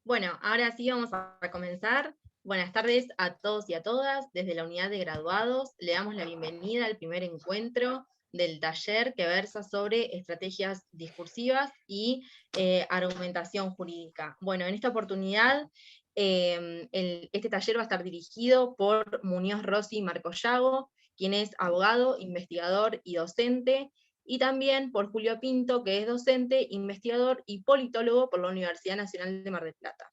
Bueno, ahora sí vamos a comenzar. Buenas tardes a todos y a todas. Desde la unidad de graduados le damos la bienvenida al primer encuentro del taller que versa sobre estrategias discursivas y argumentación jurídica. Bueno, en esta oportunidad este taller va a estar dirigido por Muñoz Rossi Marcollago, quien es abogado, investigador y docente, y también por Julio Pinto, que es docente, investigador y politólogo por la Universidad Nacional de Mar del Plata.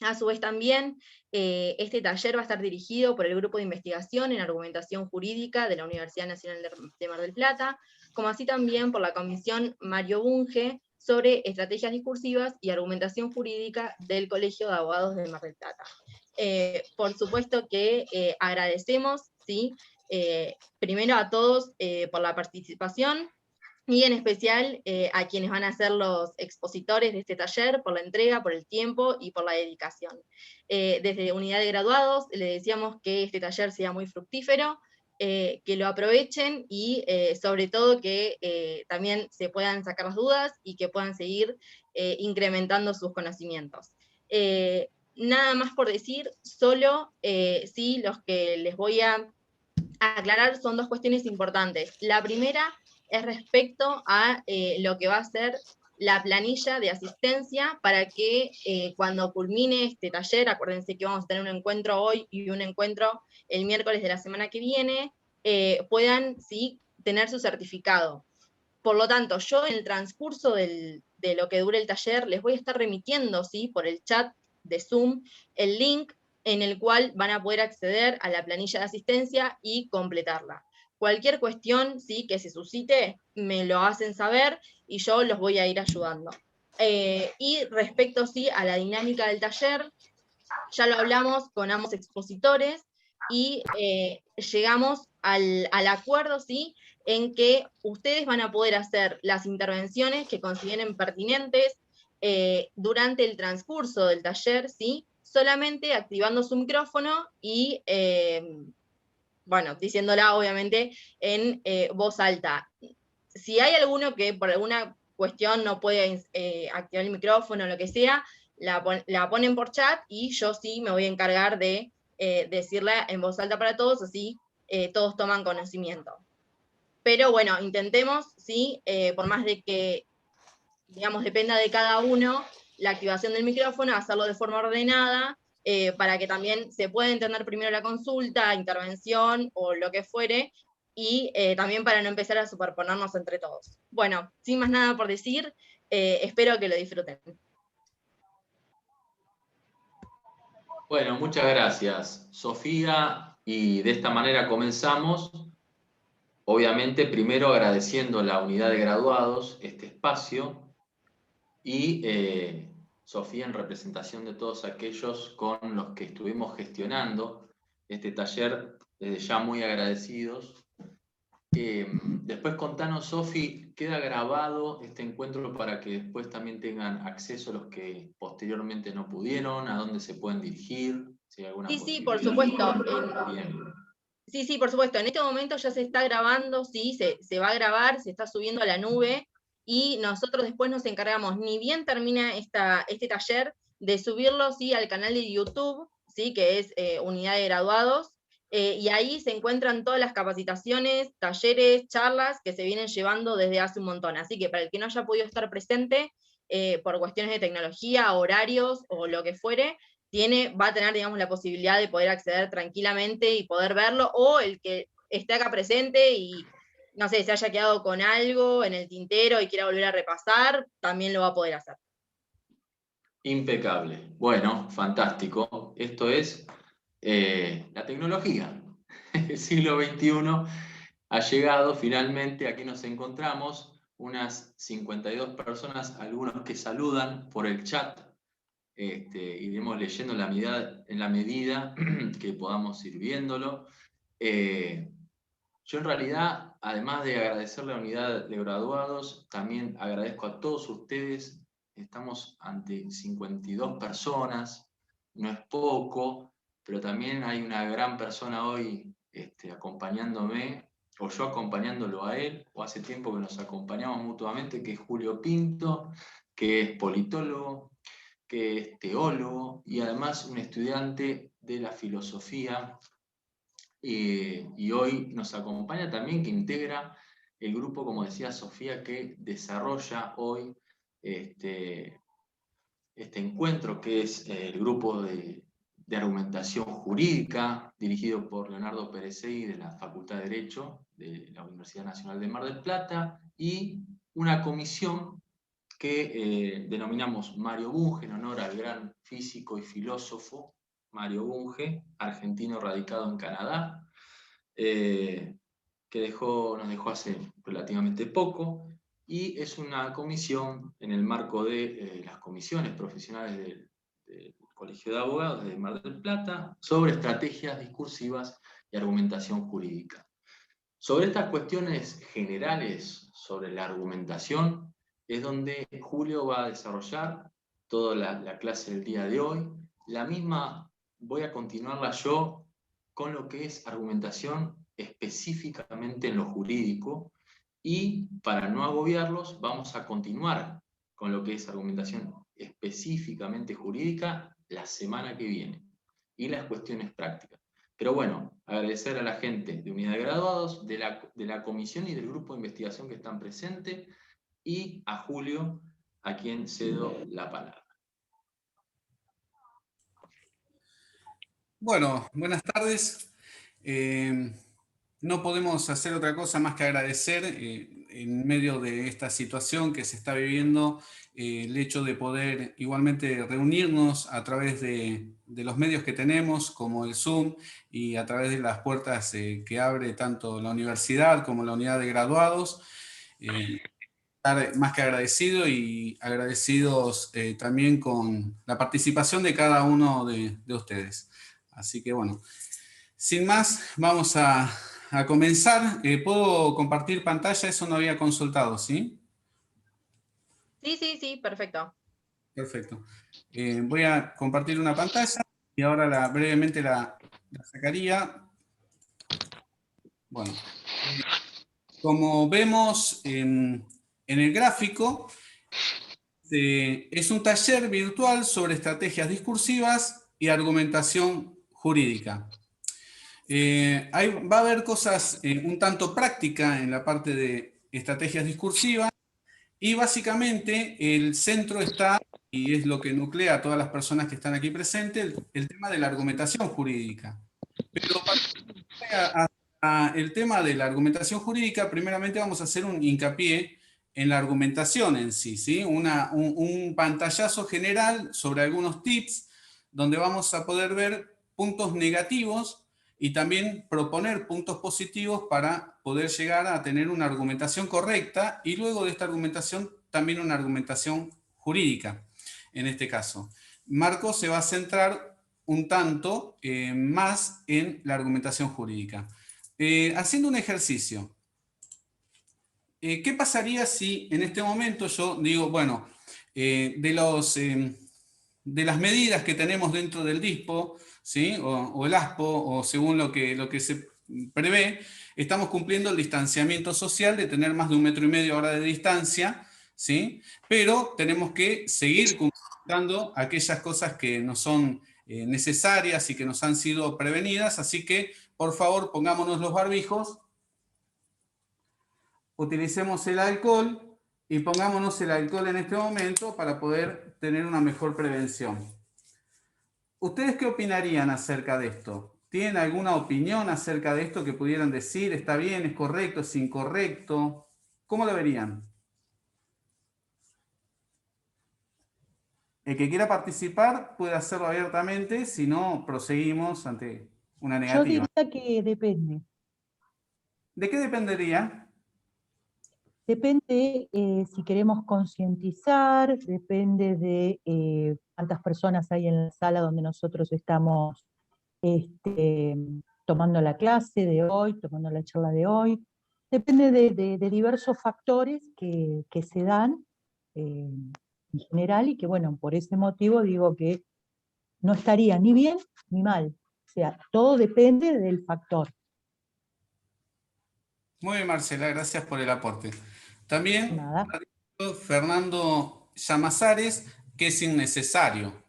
A su vez también, este taller va a estar dirigido por el Grupo de Investigación en Argumentación Jurídica de la Universidad Nacional de Mar del Plata, como así también por la Comisión Mario Bunge sobre Estrategias Discursivas y Argumentación Jurídica del Colegio de Abogados de Mar del Plata. Por supuesto que agradecemos, ¿sí? Primero a todos por la participación, y en especial a quienes van a ser los expositores de este taller, por la entrega, por el tiempo y por la dedicación. Desde Unidad de Graduados le decíamos que este taller sea muy fructífero, que lo aprovechen y sobre todo que también se puedan sacar las dudas y que puedan seguir incrementando sus conocimientos. Nada más por decir, solo sí, los que les voy a aclarar son dos cuestiones importantes. La primera es respecto a lo que va a ser la planilla de asistencia para que cuando culmine este taller, acuérdense que vamos a tener un encuentro hoy y un encuentro el miércoles de la semana que viene, puedan sí tener su certificado. Por lo tanto, yo en el transcurso de lo que dure el taller les voy a estar remitiendo, ¿sí?, por el chat de Zoom, el link en el cual van a poder acceder a la planilla de asistencia y completarla. Cualquier cuestión, ¿sí?, que se suscite, me lo hacen saber y yo los voy a ir ayudando. Y respecto, sí, a la dinámica del taller, ya lo hablamos con ambos expositores y llegamos al acuerdo, ¿sí?, en que ustedes van a poder hacer las intervenciones que consideren pertinentes durante el transcurso del taller, ¿sí?, solamente activando su micrófono y, bueno, diciéndola obviamente en voz alta. Si hay alguno que por alguna cuestión no puede activar el micrófono o lo que sea, la ponen por chat y yo sí me voy a encargar de decirla en voz alta para todos, así todos toman conocimiento. Pero bueno, intentemos, ¿sí? Por más de que, digamos, dependa de cada uno, la activación del micrófono, hacerlo de forma ordenada, para que también se pueda entender primero la consulta, intervención o lo que fuere, y también para no empezar a superponernos entre todos. Bueno, sin más nada por decir, espero que lo disfruten. Bueno, muchas gracias, Sofía, y de esta manera comenzamos, obviamente primero agradeciendo a la unidad de graduados este espacio y Sofía en representación de todos aquellos con los que estuvimos gestionando este taller, desde ya muy agradecidos. Después contanos, Sofi, ¿queda grabado este encuentro para que después también tengan acceso los que posteriormente no pudieron? ¿A dónde se pueden dirigir? Si hay alguna Sí, sí, por posibilidad. supuesto. Bien. Sí, sí, por supuesto. En este momento ya se está grabando, sí, se va a grabar, se está subiendo a la nube y nosotros después nos encargamos, ni bien termina este taller, de subirlo, sí, al canal de YouTube, sí, que es Unidad de Graduados, y ahí se encuentran todas las capacitaciones, talleres, charlas que se vienen llevando desde hace un montón. Así que para el que no haya podido estar presente, por cuestiones de tecnología, horarios o lo que fuere, va a tener, digamos, la posibilidad de poder acceder tranquilamente y poder verlo, o el que esté acá presente y, no sé, se haya quedado con algo en el tintero y quiera volver a repasar, también lo va a poder hacer. Impecable. Bueno, fantástico. Esto es la tecnología. El siglo XXI ha llegado finalmente, aquí nos encontramos, unas 52 personas, algunos que saludan por el chat. Iremos leyendo en la medida que podamos ir viéndolo. Yo en realidad, además de agradecer la unidad de graduados, también agradezco a todos ustedes. Estamos ante 52 personas, no es poco, pero también hay una gran persona hoy acompañándome, o yo acompañándolo a él, o hace tiempo que nos acompañamos mutuamente, que es Julio Pinto, que es politólogo, que es teólogo y además un estudiante de la filosofía. Y hoy nos acompaña también, que integra el grupo, como decía Sofía, que desarrolla hoy este encuentro, que es el grupo de argumentación jurídica, dirigido por Leonardo Perecegui de la Facultad de Derecho de la Universidad Nacional de Mar del Plata, y una comisión que denominamos Mario Bunge, en honor al gran físico y filósofo Mario Bunge, argentino radicado en Canadá, que nos dejó hace relativamente poco, y es una comisión en el marco de las comisiones profesionales del Colegio de Abogados de Mar del Plata sobre estrategias discursivas y argumentación jurídica. Sobre estas cuestiones generales sobre la argumentación es donde Julio va a desarrollar toda la clase del día de hoy. La misma voy a continuarla yo con lo que es argumentación específicamente en lo jurídico, y para no agobiarlos vamos a continuar con lo que es argumentación específicamente jurídica la semana que viene y las cuestiones prácticas. Pero bueno, agradecer a la gente de Unidad de Graduados, de la comisión y del grupo de investigación que están presentes, y a Julio, a quien cedo la palabra. Bueno, buenas tardes. No podemos hacer otra cosa más que agradecer en medio de esta situación que se está viviendo, el hecho de poder igualmente reunirnos a través de los medios que tenemos, como el Zoom, y a través de las puertas que abre tanto la universidad como la unidad de graduados. Estar más que agradecido, y agradecidos también con la participación de cada uno de ustedes. Así que bueno, sin más, vamos a comenzar. ¿Puedo compartir pantalla? Eso no había consultado, ¿sí? Sí, perfecto. Perfecto. Voy a compartir una pantalla y ahora brevemente la sacaría. Bueno, como vemos en el gráfico, es un taller virtual sobre estrategias discursivas y argumentación jurídica. Va a haber cosas un tanto prácticas en la parte de estrategias discursivas, y básicamente el centro está, y es lo que nuclea a todas las personas que están aquí presentes, el tema de la argumentación jurídica. Pero para el tema de la argumentación jurídica, primeramente vamos a hacer un hincapié en la argumentación en sí, ¿sí? Un pantallazo general sobre algunos tips, donde vamos a poder ver puntos negativos y también proponer puntos positivos para poder llegar a tener una argumentación correcta, y luego de esta argumentación también una argumentación jurídica. En este caso, Marco se va a centrar un tanto más en la argumentación jurídica. Haciendo un ejercicio, ¿qué pasaría si en este momento yo digo, bueno, de las medidas que tenemos dentro del DISPO, ¿sí? o el ASPO, o según lo que se prevé, estamos cumpliendo el distanciamiento social de tener más de 1,5 metros ahora de distancia, ¿sí? Pero tenemos que seguir cumpliendo aquellas cosas que no son necesarias y que nos han sido prevenidas, así que por favor pongámonos los barbijos, utilicemos el alcohol y pongámonos el alcohol en este momento para poder tener una mejor prevención. ¿Ustedes qué opinarían acerca de esto? ¿Tienen alguna opinión acerca de esto que pudieran decir? ¿Está bien? ¿Es correcto? ¿Es incorrecto? ¿Cómo lo verían? El que quiera participar puede hacerlo abiertamente, si no, proseguimos ante una negativa. Yo diría que depende. ¿De qué dependería? Depende si queremos concientizar, depende de cuántas personas hay en la sala donde nosotros estamos tomando la clase de hoy, tomando la charla de hoy. Depende de diversos factores que se dan en general, y que, bueno, por ese motivo digo que no estaría ni bien ni mal. O sea, todo depende del factor. Muy bien, Marcela, gracias por el aporte. También Nada. Fernando Llamazares que es innecesario.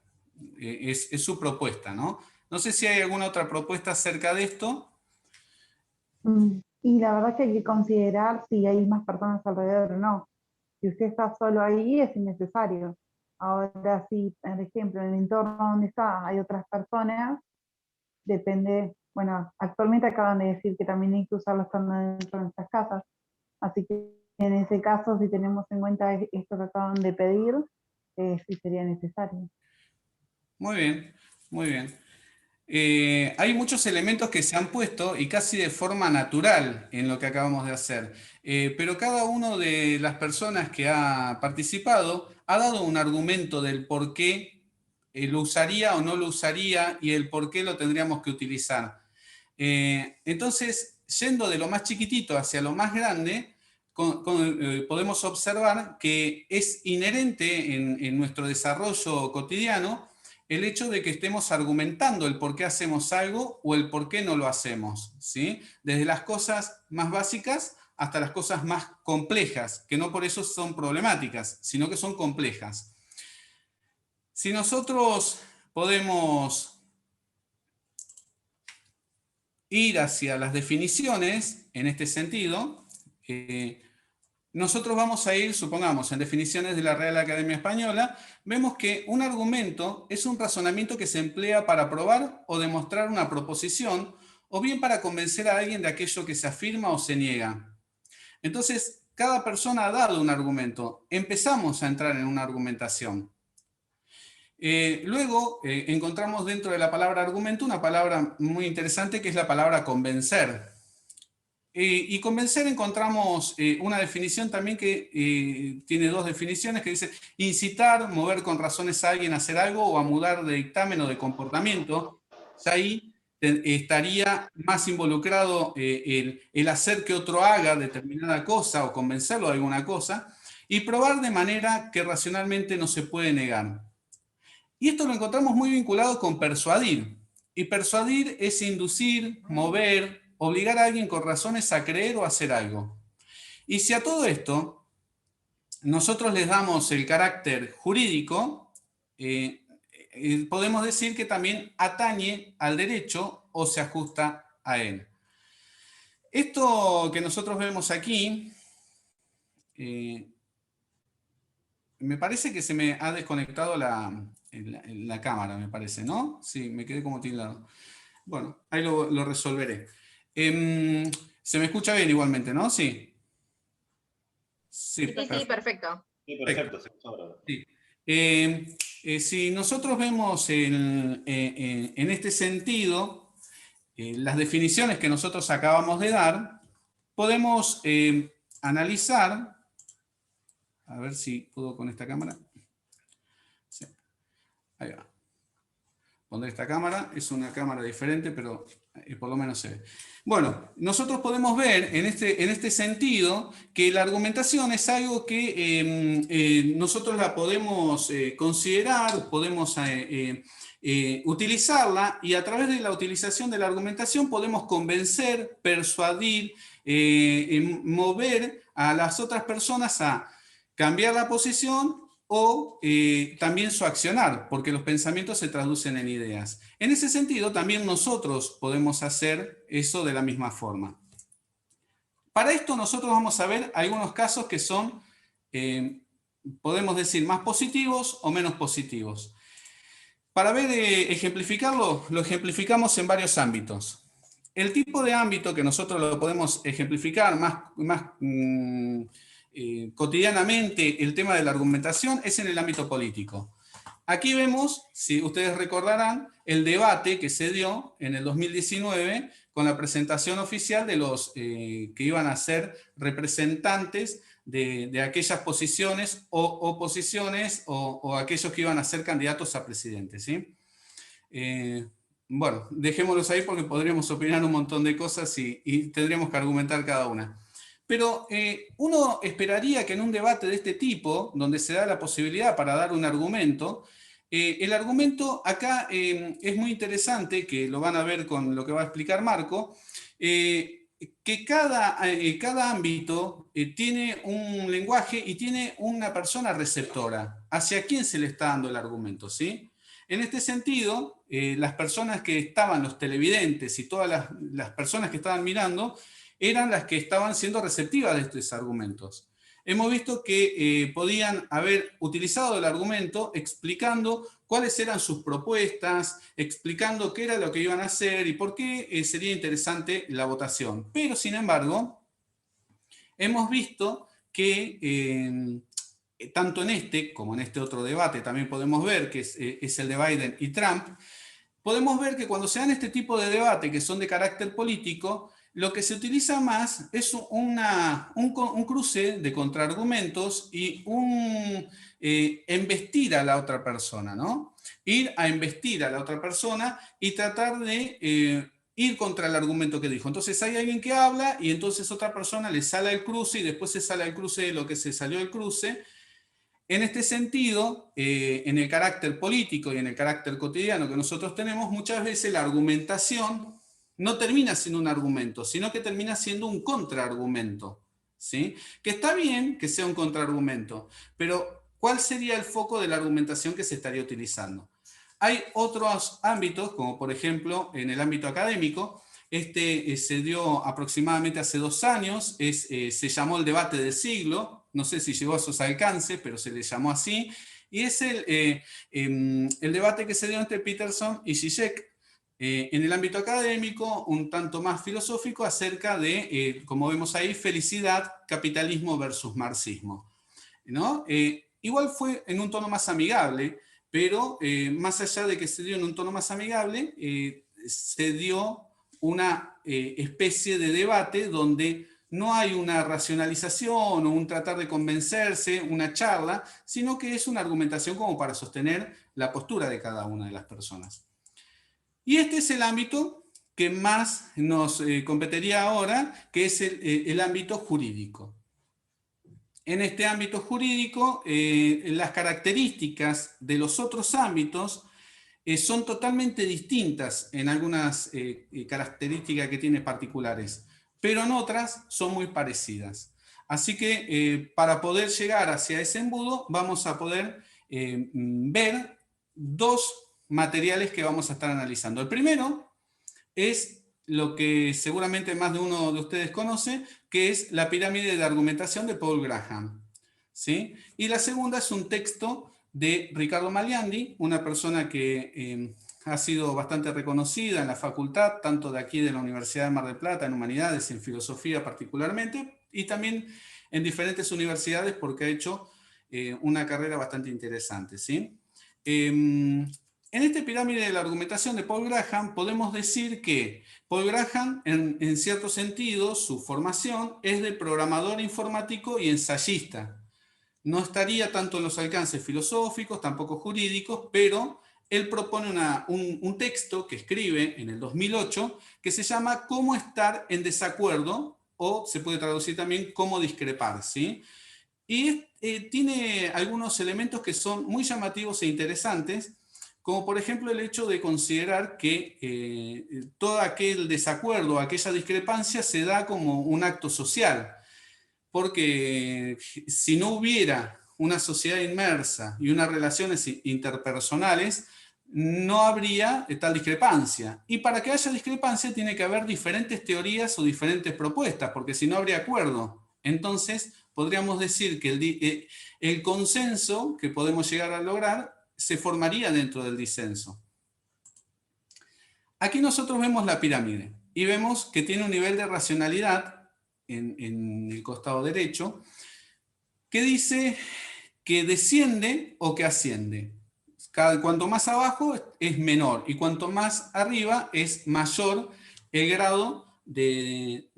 Es su propuesta, ¿no? No sé si hay alguna otra propuesta acerca de esto. Y la verdad que hay que considerar si hay más personas alrededor o no. Si usted está solo ahí, es innecesario. Ahora, si, por ejemplo, en el entorno donde está hay otras personas, depende, bueno, actualmente acaban de decir que también hay que usarlo estando dentro de nuestras casas. Así que en ese caso, si tenemos en cuenta esto que acaban de pedir, sí sería necesario. Muy bien, muy bien. Hay muchos elementos que se han puesto y casi de forma natural en lo que acabamos de hacer. Pero cada una de las personas que ha participado ha dado un argumento del por qué lo usaría o no lo usaría y el por qué lo tendríamos que utilizar. Entonces, yendo de lo más chiquitito hacia lo más grande, podemos observar que es inherente en nuestro desarrollo cotidiano el hecho de que estemos argumentando el por qué hacemos algo o el por qué no lo hacemos, ¿sí? Desde las cosas más básicas hasta las cosas más complejas, que no por eso son problemáticas, sino que son complejas. Si nosotros podemos ir hacia las definiciones en este sentido, nosotros vamos a ir, supongamos, en definiciones de la Real Academia Española, vemos que un argumento es un razonamiento que se emplea para probar o demostrar una proposición, o bien para convencer a alguien de aquello que se afirma o se niega. Entonces, cada persona ha dado un argumento. Empezamos a entrar en una argumentación. Luego encontramos dentro de la palabra argumento una palabra muy interesante que es la palabra convencer. Y convencer encontramos una definición también que tiene dos definiciones que dice incitar, mover con razones a alguien a hacer algo o a mudar de dictamen o de comportamiento. Ya ahí estaría más involucrado el hacer que otro haga determinada cosa o convencerlo de alguna cosa y probar de manera que racionalmente no se puede negar. Y esto lo encontramos muy vinculado con persuadir. Y persuadir es inducir, mover, obligar a alguien con razones a creer o a hacer algo. Y si a todo esto nosotros les damos el carácter jurídico, podemos decir que también atañe al derecho o se ajusta a él. Esto que nosotros vemos aquí, me parece que se me ha desconectado la cámara, me parece, ¿no? Sí, me quedé como tildado. Bueno, ahí lo resolveré. Se me escucha bien igualmente, ¿no? Sí. Sí, perfecto. Sí, perfecto, se escucha ahora. Sí. Si nosotros vemos en este sentido las definiciones que nosotros acabamos de dar, podemos analizar, a ver si puedo con esta cámara. Sí. Ahí va. Pondré esta cámara, es una cámara diferente, pero por lo menos se ve. Bueno, nosotros podemos ver en este sentido que la argumentación es algo que nosotros la podemos considerar, podemos utilizarla y a través de la utilización de la argumentación podemos convencer, persuadir, mover a las otras personas a cambiar la posición o también su accionar, porque los pensamientos se traducen en ideas. En ese sentido, también nosotros podemos hacer eso de la misma forma. Para esto nosotros vamos a ver algunos casos que son, podemos decir, más positivos o menos positivos. Para ver ejemplificarlo, lo ejemplificamos en varios ámbitos. El tipo de ámbito que nosotros lo podemos ejemplificar más cotidianamente el tema de la argumentación es en el ámbito político. Aquí vemos, si ustedes recordarán, el debate que se dio en el 2019 con la presentación oficial de los que iban a ser representantes de aquellas posiciones o oposiciones o aquellos que iban a ser candidatos a presidente, ¿sí? Bueno, dejémoslos ahí porque podríamos opinar un montón de cosas y tendríamos que argumentar cada una. Pero uno esperaría que en un debate de este tipo, donde se da la posibilidad para dar un argumento, el argumento acá es muy interesante, que lo van a ver con lo que va a explicar Marco, que cada ámbito tiene un lenguaje y tiene una persona receptora. ¿Hacia quién se le está dando el argumento? ¿Sí? En este sentido, las personas que estaban, los televidentes y todas las personas que estaban mirando, eran las que estaban siendo receptivas de estos argumentos. Hemos visto que podían haber utilizado el argumento explicando cuáles eran sus propuestas, explicando qué era lo que iban a hacer y por qué sería interesante la votación. Pero, sin embargo, hemos visto que tanto en este como en este otro debate, también podemos ver que es el de Biden y Trump, podemos ver que cuando se dan este tipo de debate que son de carácter político, lo que se utiliza más es un cruce de contraargumentos y embestir a la otra persona, ¿no? Ir a embestir a la otra persona y tratar de ir contra el argumento que dijo. Entonces hay alguien que habla y entonces otra persona le sale el cruce y después se sale el cruce de lo que se salió del cruce. En este sentido, en el carácter político y en el carácter cotidiano que nosotros tenemos, muchas veces la argumentación no termina siendo un argumento, sino que termina siendo un contraargumento, ¿sí? Que está bien que sea un contraargumento, pero ¿cuál sería el foco de la argumentación que se estaría utilizando? Hay otros ámbitos, como por ejemplo en el ámbito académico. Se dio aproximadamente hace 2 años, se llamó el debate del siglo, no sé si llegó a sus alcances, pero se le llamó así, y es el debate que se dio entre Peterson y Zizek en el ámbito académico, un tanto más filosófico, acerca de, como vemos ahí, felicidad, capitalismo versus marxismo, ¿no? Igual fue en un tono más amigable, pero más allá de que se dio en un tono más amigable, se dio una especie de debate donde no hay una racionalización o un tratar de convencerse, una charla, sino que es una argumentación como para sostener la postura de cada una de las personas. Y este es el ámbito que más nos competiría ahora, que es el ámbito jurídico. En este ámbito jurídico, las características de los otros ámbitos son totalmente distintas en algunas características que tiene particulares, pero en otras son muy parecidas. Así que para poder llegar hacia ese embudo vamos a poder ver 2 materiales que vamos a estar analizando. El primero es lo que seguramente más de uno de ustedes conoce, que es la pirámide de argumentación de Paul Graham, ¿sí? Y la segunda es un texto de Ricardo Magliandi, una persona que ha sido bastante reconocida en la facultad, tanto de aquí de la Universidad de Mar del Plata, en Humanidades, en Filosofía particularmente, y también en diferentes universidades porque ha hecho una carrera bastante interesante, ¿sí? En esta pirámide de la argumentación de Paul Graham podemos decir que Paul Graham, en cierto sentido, su formación es de programador informático y ensayista. No estaría tanto en los alcances filosóficos, tampoco jurídicos, pero él propone un texto que escribe en el 2008 que se llama Cómo estar en desacuerdo, o se puede traducir también Cómo discrepar, ¿sí? Y tiene algunos elementos que son muy llamativos e interesantes, como por ejemplo el hecho de considerar que todo aquel desacuerdo, aquella discrepancia se da como un acto social, porque si no hubiera una sociedad inmersa y unas relaciones interpersonales, no habría tal discrepancia. Y para que haya discrepancia tiene que haber diferentes teorías o diferentes propuestas, porque si no habría acuerdo. Entonces, podríamos decir que el consenso que podemos llegar a lograr se formaría dentro del disenso. Aquí nosotros vemos la pirámide y vemos que tiene un nivel de racionalidad en el costado derecho que dice que desciende o que asciende. Cuanto más abajo es menor y cuanto más arriba es mayor el grado de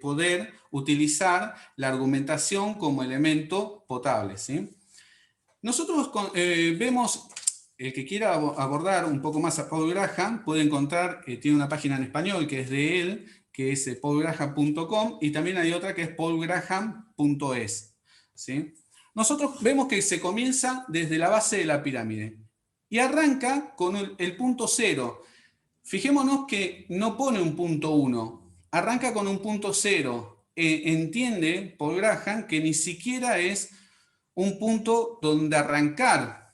poder utilizar la argumentación como elemento potable, ¿sí? Nosotros vemos, el que quiera abordar un poco más a Paul Graham puede encontrar, tiene una página en español que es de él, que es paulgraham.com, y también hay otra que es paulgraham.es, ¿sí? Nosotros vemos que se comienza desde la base de la pirámide y arranca con el punto 0. Fijémonos que no pone un punto 1. arranca con un punto cero. Entiende Paul Graham que ni siquiera es un punto donde arrancar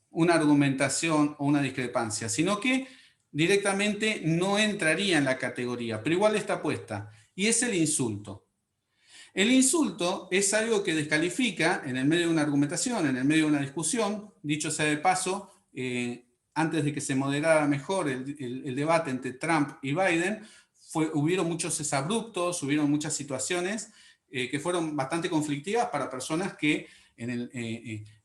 una argumentación o una discrepancia, sino que directamente no entraría en la categoría, pero igual está puesta, y es el insulto. El insulto es algo que descalifica en el medio de una argumentación, en el medio de una discusión. Dicho sea de paso, antes de que se moderara mejor el debate entre Trump y Biden, hubieron muchos exabruptos, hubieron muchas situaciones que fueron bastante conflictivas para personas que en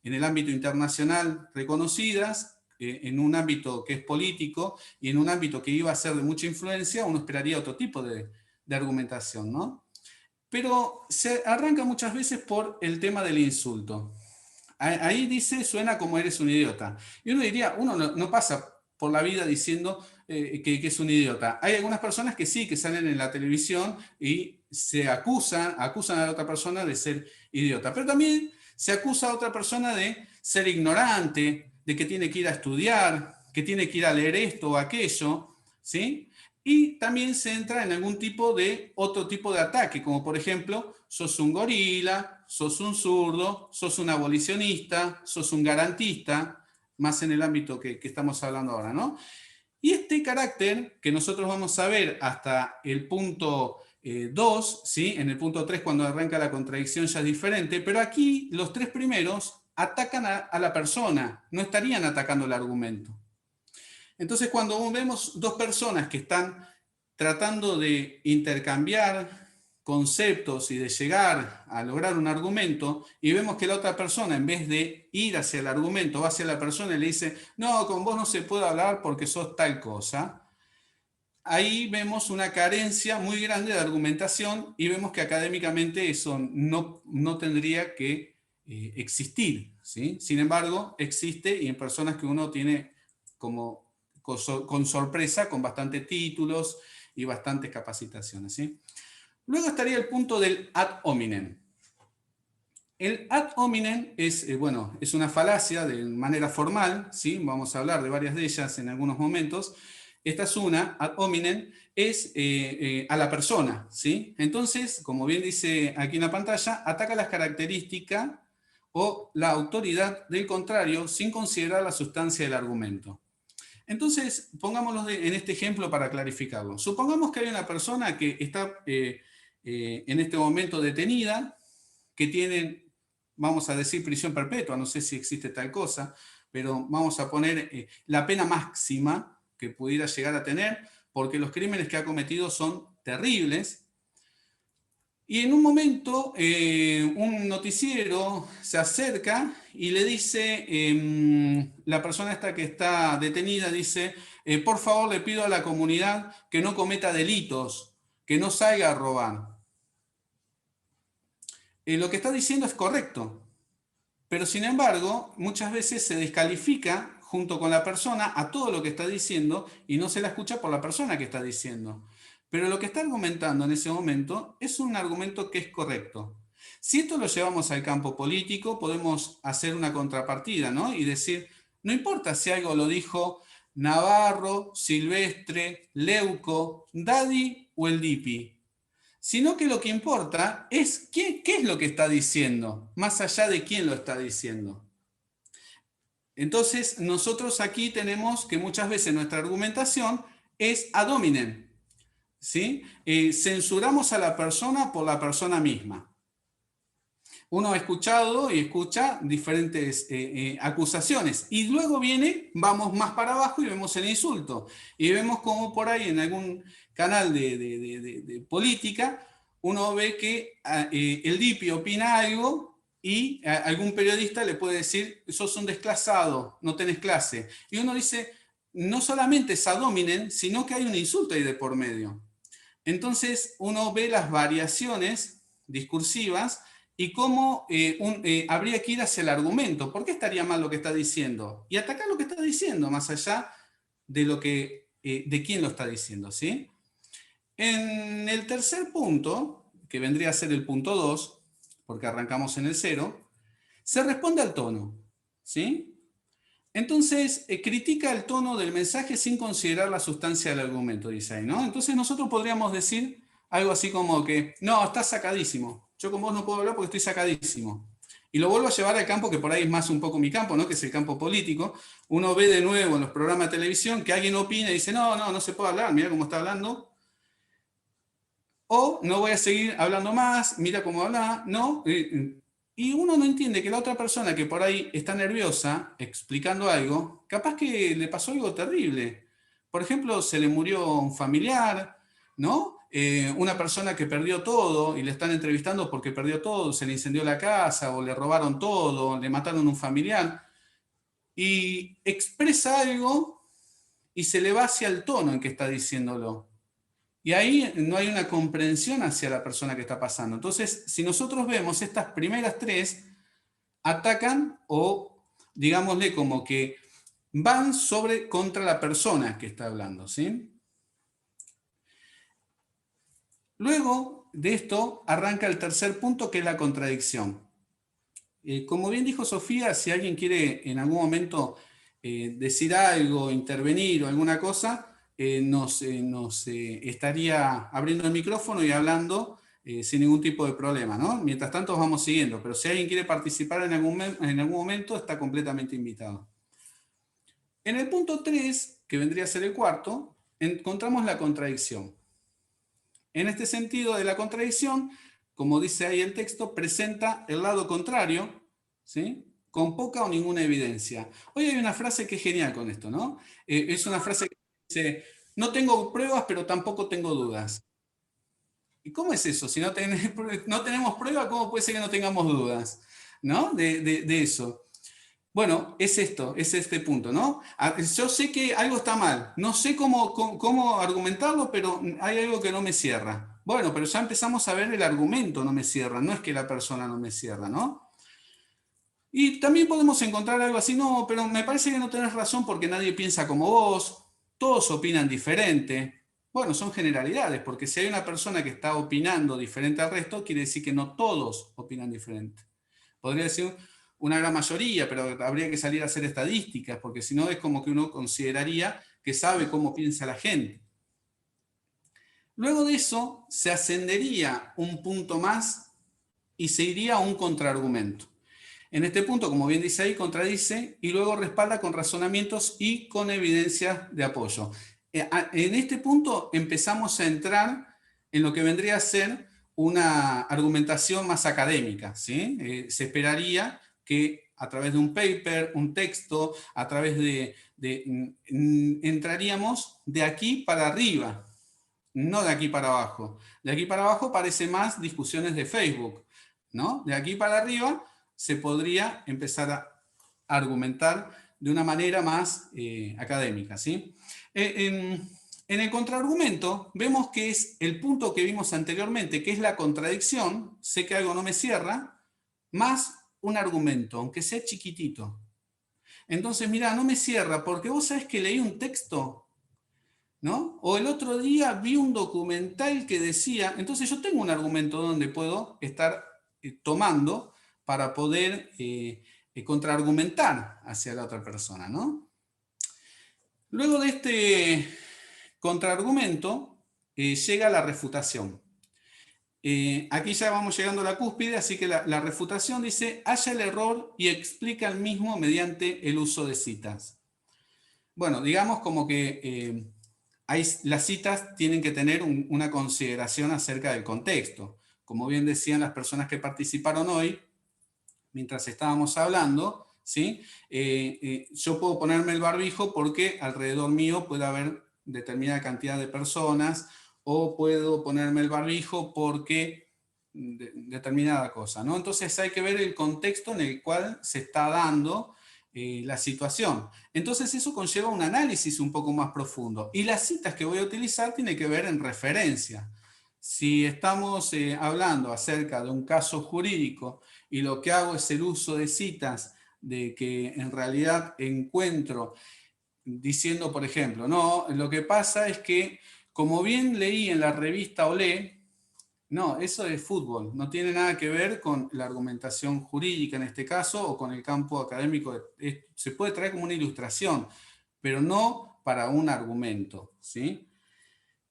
el ámbito internacional reconocidas, en un ámbito que es político y en un ámbito que iba a ser de mucha influencia, uno esperaría otro tipo de argumentación, ¿no? Pero se arranca muchas veces por el tema del insulto. Ahí dice, suena como eres un idiota. Y uno diría, uno no pasa por la vida diciendo que es un idiota. Hay algunas personas que sí, que salen en la televisión y se acusan a la otra persona de ser idiota. Pero también se acusa a otra persona de ser ignorante, de que tiene que ir a estudiar, que tiene que ir a leer esto o aquello, ¿sí? Y también se entra en algún tipo de otro tipo de ataque, como por ejemplo, sos un gorila, sos un zurdo, sos un abolicionista, sos un garantista, más en el ámbito que estamos hablando ahora, ¿no? Y este carácter que nosotros vamos a ver hasta el punto 2, ¿sí? En el punto 3 cuando arranca la contradicción ya es diferente, pero aquí los tres primeros atacan a la persona, no estarían atacando el argumento. Entonces, cuando vemos dos personas que están tratando de intercambiar conceptos y de llegar a lograr un argumento, y vemos que la otra persona, en vez de ir hacia el argumento, va hacia la persona y le dice, no, con vos no se puede hablar porque sos tal cosa, ahí vemos una carencia muy grande de argumentación y vemos que académicamente eso no tendría que existir, ¿sí? Sin embargo, existe y en personas que uno tiene como con sorpresa, con bastantes títulos y bastantes capacitaciones, ¿sí? Luego estaría el punto del ad hominem. El ad hominem es una falacia de manera formal, ¿sí? Vamos a hablar de varias de ellas en algunos momentos. Esta es una, ad hominem, es a la persona, ¿sí? Entonces, como bien dice aquí en la pantalla, ataca las características o la autoridad del contrario sin considerar la sustancia del argumento. Entonces, pongámoslo en este ejemplo para clarificarlo. Supongamos que hay una persona que está en este momento detenida, que tiene, vamos a decir, prisión perpetua, no sé si existe tal cosa, pero vamos a poner la pena máxima que pudiera llegar a tener, porque los crímenes que ha cometido son terribles. Y en un momento, un noticiero se acerca y le dice, la persona esta que está detenida dice, por favor le pido a la comunidad que no cometa delitos, que no salga a robar. Lo que está diciendo es correcto, pero sin embargo, muchas veces se descalifica junto con la persona a todo lo que está diciendo y no se la escucha por la persona que está diciendo. Pero lo que está argumentando en ese momento es un argumento que es correcto. Si esto lo llevamos al campo político, podemos hacer una contrapartida, ¿no? Y decir, no importa si algo lo dijo Navarro, Silvestre, Leuco, Daddy o el Dipi, sino que lo que importa es qué es lo que está diciendo, más allá de quién lo está diciendo. Entonces, nosotros aquí tenemos que muchas veces nuestra argumentación es ad hominem, ¿sí? Censuramos a la persona por la persona misma. Uno ha escuchado y escucha diferentes acusaciones y luego vamos más para abajo y vemos el insulto. Y vemos como por ahí en algún canal de política uno ve que el Dipi opina algo y algún periodista le puede decir, sos un desclasado, no tenés clase. Y uno dice, no solamente es ad hominem, sino que hay un insulto ahí de por medio. Entonces uno ve las variaciones discursivas y cómo habría que ir hacia el argumento. ¿Por qué estaría mal lo que está diciendo? Y atacar lo que está diciendo, más allá de de quién lo está diciendo, ¿sí? En el tercer punto, que vendría a ser el punto 2, porque arrancamos en el 0, se responde al tono, ¿sí? Entonces, critica el tono del mensaje sin considerar la sustancia del argumento, dice ahí, ¿no? Entonces nosotros podríamos decir algo así como que, no, estás sacadísimo, yo con vos no puedo hablar porque estoy sacadísimo. Y lo vuelvo a llevar al campo que por ahí es más un poco mi campo, ¿no? Que es el campo político. Uno ve de nuevo en los programas de televisión que alguien opina y dice, no se puede hablar, mira cómo está hablando. O no voy a seguir hablando más, mira cómo habla, ¿no? Y uno no entiende que la otra persona que por ahí está nerviosa explicando algo, capaz que le pasó algo terrible. Por ejemplo, se le murió un familiar, ¿no? Una persona que perdió todo y le están entrevistando porque perdió todo, se le incendió la casa o le robaron todo, le mataron un familiar. Y expresa algo y se le va hacia el tono en que está diciéndolo. Y ahí no hay una comprensión hacia la persona que está pasando. Entonces, si nosotros vemos estas primeras tres, atacan o, digámosle, como que van contra la persona que está hablando, ¿sí? Luego de esto arranca el tercer punto, que es la contradicción. Como bien dijo Sofía, si alguien quiere en algún momento decir algo, intervenir o alguna cosa, nos estaría abriendo el micrófono y hablando sin ningún tipo de problema, ¿no? Mientras tanto vamos siguiendo, pero si alguien quiere participar en algún momento, está completamente invitado. En el punto 3, que vendría a ser el cuarto, encontramos la contradicción. En este sentido de la contradicción, como dice ahí el texto, presenta el lado contrario, ¿sí? Con poca o ninguna evidencia. Hoy hay una frase que es genial con esto, ¿no? Es una frase que dice, no tengo pruebas, pero tampoco tengo dudas. ¿Y cómo es eso? Si no tenemos pruebas, ¿cómo puede ser que no tengamos dudas? ¿No? De eso. Bueno, es esto, es este punto, ¿no? Yo sé que algo está mal, no sé cómo argumentarlo, pero hay algo que no me cierra. Bueno, pero ya empezamos a ver el argumento no me cierra, no es que la persona no me cierra, ¿no? Y también podemos encontrar algo así, no, pero me parece que no tenés razón porque nadie piensa como vos, todos opinan diferente. Bueno, son generalidades, porque si hay una persona que está opinando diferente al resto, quiere decir que no todos opinan diferente. Podría decir una gran mayoría, pero habría que salir a hacer estadísticas, porque si no es como que uno consideraría que sabe cómo piensa la gente. Luego de eso, se ascendería un punto más y se iría a un contraargumento. En este punto, como bien dice ahí, contradice y luego respalda con razonamientos y con evidencias de apoyo. En este punto empezamos a entrar en lo que vendría a ser una argumentación más académica, ¿sí? Se esperaría que a través de un paper, un texto, a través entraríamos de aquí para arriba, no de aquí para abajo. De aquí para abajo parece más discusiones de Facebook, ¿no? De aquí para arriba se podría empezar a argumentar de una manera más académica, ¿sí? En el contraargumento vemos que es el punto que vimos anteriormente, que es la contradicción, sé que algo no me cierra, más un argumento, aunque sea chiquitito. Entonces, mira, no me cierra, porque vos sabés que leí un texto, ¿no? O el otro día vi un documental que decía, entonces yo tengo un argumento donde puedo estar tomando para poder contraargumentar hacia la otra persona, ¿no? Luego de este contraargumento llega la refutación. Aquí ya vamos llegando a la cúspide, así que la refutación dice, halla el error y explica el mismo mediante el uso de citas. Bueno, digamos como que las citas tienen que tener una consideración acerca del contexto. Como bien decían las personas que participaron hoy, mientras estábamos hablando, ¿sí? Yo puedo ponerme el barbijo porque alrededor mío puede haber determinada cantidad de personas, o puedo ponerme el barbijo porque determinada cosa, ¿no? Entonces hay que ver el contexto en el cual se está dando la situación. Entonces eso conlleva un análisis un poco más profundo. Y las citas que voy a utilizar tienen que ver en referencia. Si estamos hablando acerca de un caso jurídico y lo que hago es el uso de citas de que en realidad encuentro diciendo, por ejemplo, no, lo que pasa es que, como bien leí en la revista Olé, no, eso es fútbol, no tiene nada que ver con la argumentación jurídica en este caso o con el campo académico. Se puede traer como una ilustración, pero no para un argumento, ¿sí?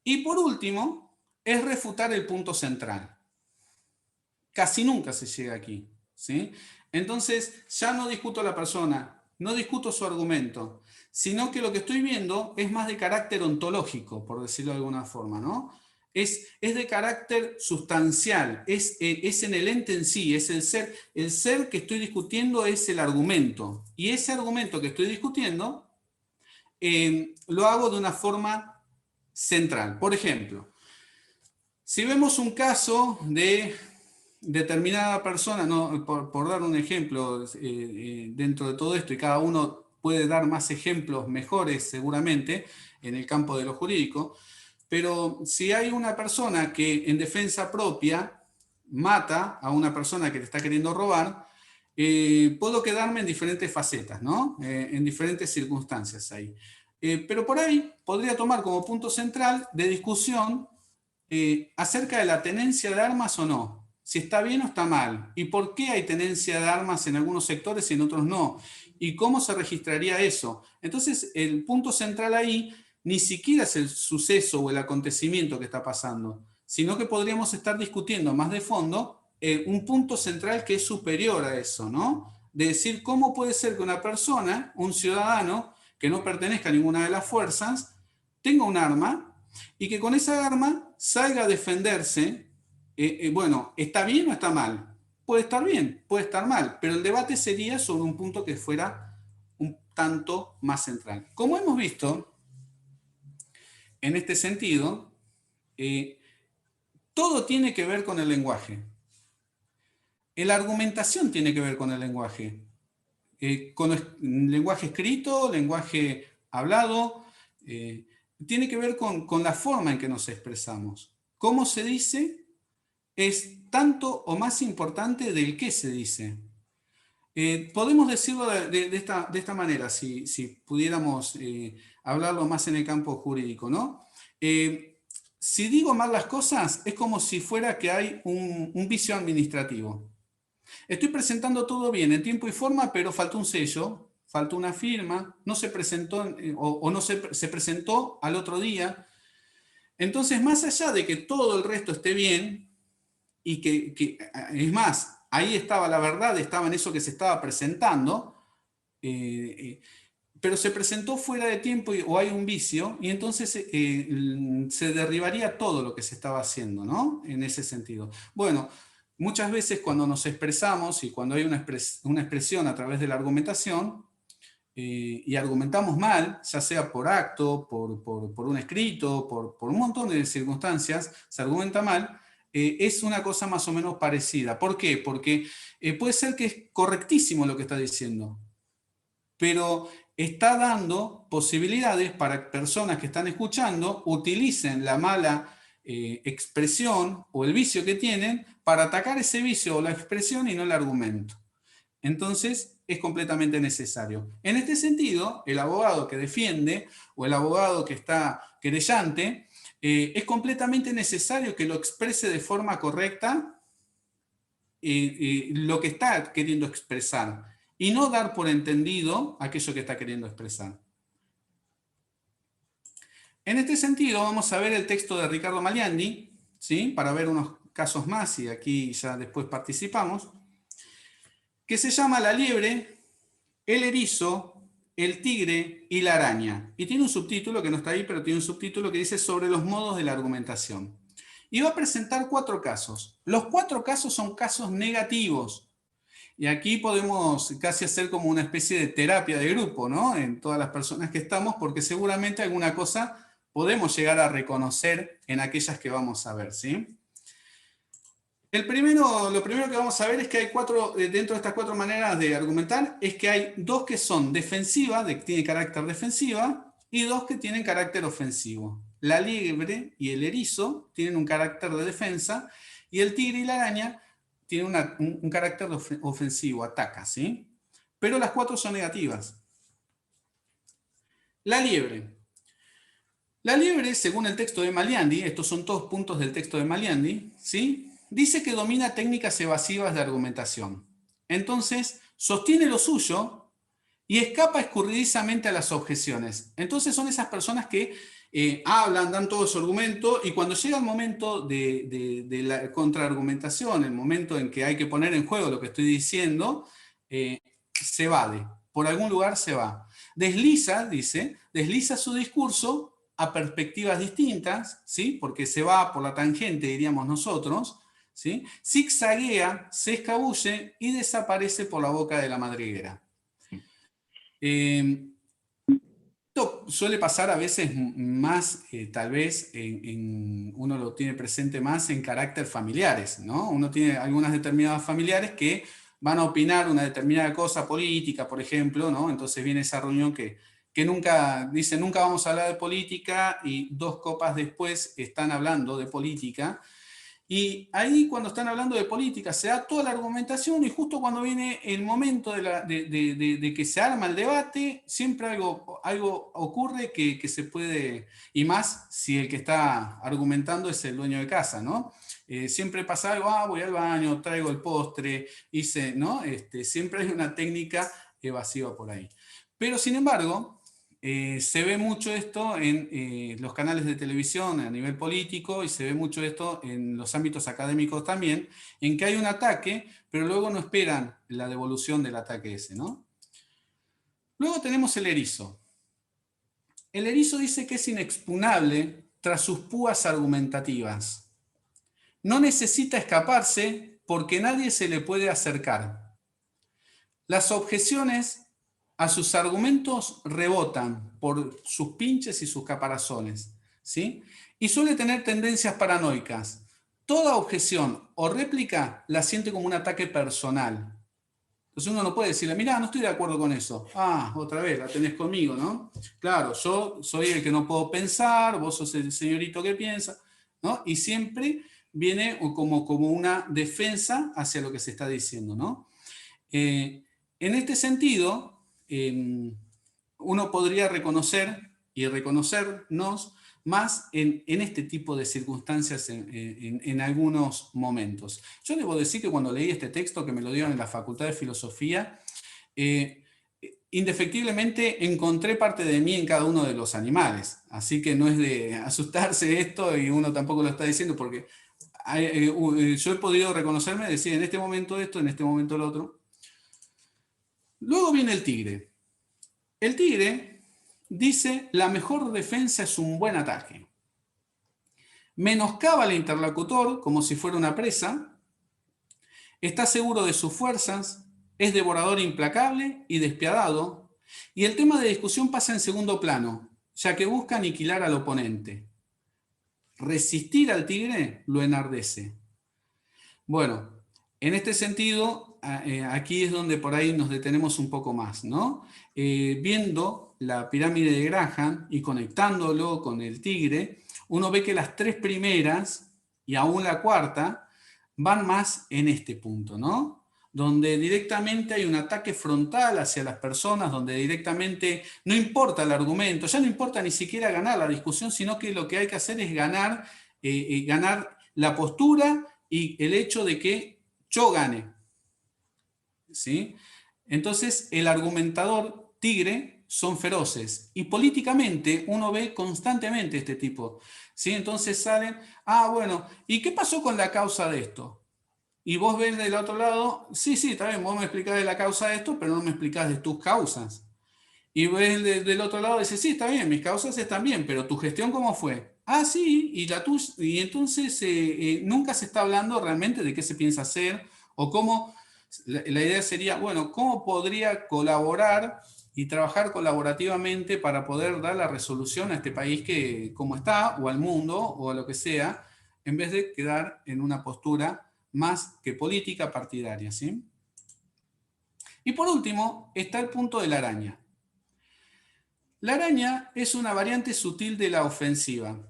Y por último, es refutar el punto central. Casi nunca se llega aquí, ¿sí? Entonces, ya no discuto a la persona, no discuto su argumento, sino que lo que estoy viendo es más de carácter ontológico, por decirlo de alguna forma, ¿no? Es de carácter sustancial, es en el ente en sí, es el ser. El ser que estoy discutiendo es el argumento. Y ese argumento que estoy discutiendo lo hago de una forma central. Por ejemplo, si vemos un caso de determinada persona, no, por dar un ejemplo dentro de todo esto, y cada uno puede dar más ejemplos mejores seguramente en el campo de lo jurídico, pero si hay una persona que en defensa propia mata a una persona que le está queriendo robar, puedo quedarme en diferentes facetas, ¿no? En diferentes circunstancias ahí. Pero por ahí podría tomar como punto central de discusión acerca de la tenencia de armas o no, si está bien o está mal, y por qué hay tenencia de armas en algunos sectores y en otros no, y cómo se registraría eso. Entonces, el punto central ahí ni siquiera es el suceso o el acontecimiento que está pasando, sino que podríamos estar discutiendo más de fondo un punto central que es superior a eso, ¿no? De decir cómo puede ser que una persona, un ciudadano, que no pertenezca a ninguna de las fuerzas, tenga un arma y que con esa arma salga a defenderse. Bueno, ¿está bien o está mal? Puede estar bien, puede estar mal, pero el debate sería sobre un punto que fuera un tanto más central. Como hemos visto, en este sentido, todo tiene que ver con el lenguaje. La argumentación tiene que ver con el lenguaje. Con el lenguaje escrito, lenguaje hablado, tiene que ver con la forma en que nos expresamos. Cómo se dice es tanto o más importante del qué se dice. Podemos decirlo de esta manera, si pudiéramos hablarlo más en el campo jurídico, ¿no? Si digo mal las cosas, es como si fuera que hay un vicio administrativo. Estoy presentando todo bien en tiempo y forma, pero faltó un sello, faltó una firma, no se presentó o no se presentó al otro día. Entonces, más allá de que todo el resto esté bien, y que es más, ahí estaba la verdad, estaba en eso que se estaba presentando, pero se presentó fuera de tiempo o hay un vicio, y entonces se derribaría todo lo que se estaba haciendo, ¿no? En ese sentido. Bueno, muchas veces cuando nos expresamos y cuando hay una expresión a través de la argumentación, y argumentamos mal, ya sea por acto, por un escrito, por un montón de circunstancias, se argumenta mal, es una cosa más o menos parecida. ¿Por qué? Porque puede ser que es correctísimo lo que está diciendo, pero está dando posibilidades para que personas que están escuchando utilicen la mala expresión o el vicio que tienen para atacar ese vicio o la expresión y no el argumento. Entonces, es completamente necesario. En este sentido, el abogado que defiende o el abogado que está querellante, es completamente necesario que lo exprese de forma correcta lo que está queriendo expresar y no dar por entendido aquello que está queriendo expresar. En este sentido, vamos a ver el texto de Ricardo Maliandi, ¿sí? Para ver unos casos más y aquí ya después participamos, que se llama La liebre, el erizo, el tigre y la araña. Y tiene un subtítulo que no está ahí, pero tiene un subtítulo que dice sobre los modos de la argumentación. Y va a presentar 4 casos. Los 4 casos son casos negativos. Y aquí podemos casi hacer como una especie de terapia de grupo, ¿no? En todas las personas que estamos, porque seguramente alguna cosa podemos llegar a reconocer en aquellas que vamos a ver, ¿sí? Lo primero que vamos a ver es que hay 4, dentro de estas 4 maneras de argumentar, es que hay 2 que son defensivas, que tienen carácter defensiva, y 2 que tienen carácter ofensivo. La liebre y el erizo tienen un carácter de defensa, y el tigre y la araña tienen un carácter ofensivo, ataca, ¿sí? Pero las 4 son negativas. La liebre. La liebre, según el texto de Maliandi, estos son todos puntos del texto de Maliandi, ¿sí? Dice que domina técnicas evasivas de argumentación. Entonces, sostiene lo suyo y escapa escurridizamente a las objeciones. Entonces son esas personas que hablan, dan todo su argumento, y cuando llega el momento de la contraargumentación, el momento en que hay que poner en juego lo que estoy diciendo, se evade, por algún lugar se va. Desliza, dice, desliza su discurso a perspectivas distintas, ¿sí? Porque se va por la tangente, diríamos nosotros, ¿sí? Zigzaguea, se escabulle y desaparece por la boca de la madriguera. Esto suele pasar a veces más, tal vez, uno lo tiene presente más en carácter familiares, ¿no? Uno tiene algunas determinadas familiares que van a opinar una determinada cosa política, por ejemplo, ¿no? Entonces viene esa reunión que nunca, dice, nunca vamos a hablar de política, y 2 copas después están hablando de política. Y ahí, cuando están hablando de política, se da toda la argumentación, y justo cuando viene el momento de que se arma el debate, siempre algo ocurre que se puede, y más si el que está argumentando es el dueño de casa, ¿no? Siempre pasa algo, voy al baño, traigo el postre, hice, ¿no? Siempre hay una técnica evasiva por ahí. Pero, sin embargo, se ve mucho esto en los canales de televisión a nivel político, y se ve mucho esto en los ámbitos académicos también, en que hay un ataque, pero luego no esperan la devolución del ataque ese, ¿no? Luego tenemos el erizo. El erizo dice que es inexpugnable tras sus púas argumentativas. No necesita escaparse porque nadie se le puede acercar. Las objeciones a sus argumentos rebotan por sus pinches y sus caparazones, ¿sí? Y suele tener tendencias paranoicas. Toda objeción o réplica la siente como un ataque personal. Entonces uno no puede decirle, mirá, no estoy de acuerdo con eso. Otra vez, la tenés conmigo, ¿no? Claro, yo soy el que no puedo pensar, vos sos el señorito que piensa, ¿no? Y siempre viene como una defensa hacia lo que se está diciendo, ¿no? En este sentido, uno podría reconocer y reconocernos más en este tipo de circunstancias en algunos momentos. Yo debo decir que cuando leí este texto, que me lo dieron en la Facultad de Filosofía, indefectiblemente encontré parte de mí en cada uno de los animales. Así que no es de asustarse esto, y uno tampoco lo está diciendo, porque yo he podido reconocerme, decir en este momento esto, en este momento lo otro. Luego viene el tigre. El tigre dice, la mejor defensa es un buen ataque. Menoscaba al interlocutor como si fuera una presa. Está seguro de sus fuerzas. Es devorador implacable y despiadado. Y el tema de discusión pasa en segundo plano, ya que busca aniquilar al oponente. Resistir al tigre lo enardece. Bueno, en este sentido, aquí es donde por ahí nos detenemos un poco más, ¿no? Viendo la pirámide de Graham y conectándolo con el tigre, uno ve que las 3 primeras y aún la cuarta van más en este punto, ¿no? Donde directamente hay un ataque frontal hacia las personas, donde directamente no importa el argumento, ya no importa ni siquiera ganar la discusión, sino que lo que hay que hacer es ganar la postura y el hecho de que yo gane, ¿sí? Entonces, el argumentador tigre son feroces, y políticamente uno ve constantemente este tipo, ¿sí? Entonces salen, bueno, ¿y qué pasó con la causa de esto? Y vos ves del otro lado, sí, está bien, vos me explicás de la causa de esto, pero no me explicás de tus causas. Y ves del otro lado y dices, sí, está bien, mis causas están bien, pero tu gestión, ¿cómo fue? Sí, y la tuya. Y entonces nunca se está hablando realmente de qué se piensa hacer, o cómo. La idea sería, bueno, ¿cómo podría colaborar y trabajar colaborativamente para poder dar la resolución a este país que como está, o al mundo, o a lo que sea, en vez de quedar en una postura más que política partidaria, ¿sí? Y por último, está el punto de la araña. La araña es una variante sutil de la ofensiva.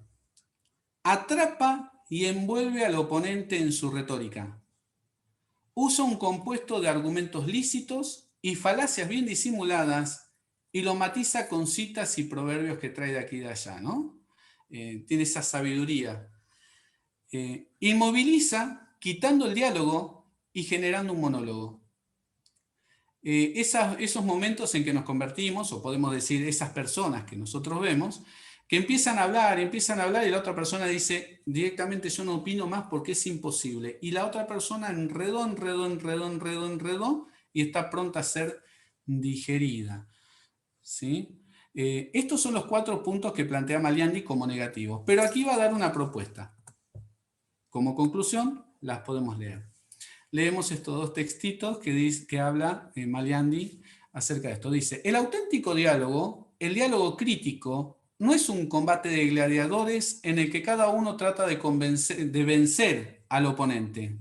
Atrapa y envuelve al oponente en su retórica. Usa un compuesto de argumentos lícitos y falacias bien disimuladas, y lo matiza con citas y proverbios que trae de aquí y de allá, ¿no? Tiene esa sabiduría. Inmoviliza, quitando el diálogo y generando un monólogo. esos momentos en que nos convertimos, o podemos decir esas personas que nosotros vemos, que empiezan a hablar y la otra persona dice directamente yo no opino más porque es imposible. Y la otra persona enredó y está pronta a ser digerida. ¿Sí? Estos son los 4 puntos que plantea Maliandi como negativos. Pero aquí va a dar una propuesta. Como conclusión, las podemos leer. Leemos estos 2 textitos que habla Maliandi acerca de esto. Dice, el auténtico diálogo, el diálogo crítico, no es un combate de gladiadores en el que cada uno trata de vencer al oponente,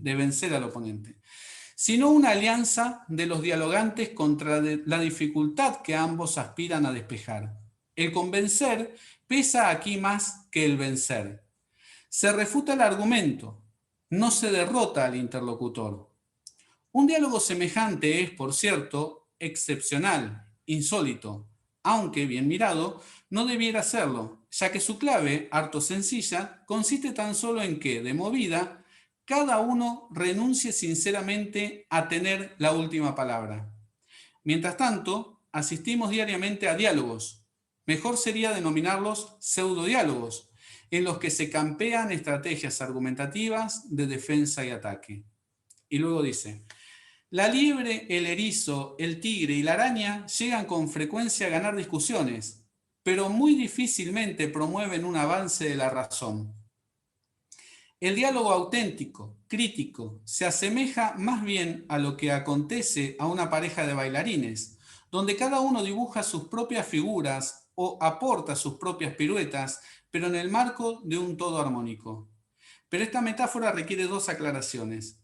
sino una alianza de los dialogantes contra la dificultad que ambos aspiran a despejar. El convencer pesa aquí más que el vencer. Se refuta el argumento, no se derrota al interlocutor. Un diálogo semejante es, por cierto, excepcional, insólito, aunque bien mirado, no debiera serlo, ya que su clave, harto sencilla, consiste tan solo en que, de movida, cada uno renuncie sinceramente a tener la última palabra. Mientras tanto, asistimos diariamente a diálogos. Mejor sería denominarlos pseudodiálogos, en los que se campean estrategias argumentativas de defensa y ataque. Y luego dice, la liebre, el erizo, el tigre y la araña llegan con frecuencia a ganar discusiones, pero muy difícilmente promueven un avance de la razón. El diálogo auténtico, crítico, se asemeja más bien a lo que acontece a una pareja de bailarines, donde cada uno dibuja sus propias figuras o aporta sus propias piruetas, pero en el marco de un todo armónico. Pero esta metáfora requiere 2 aclaraciones.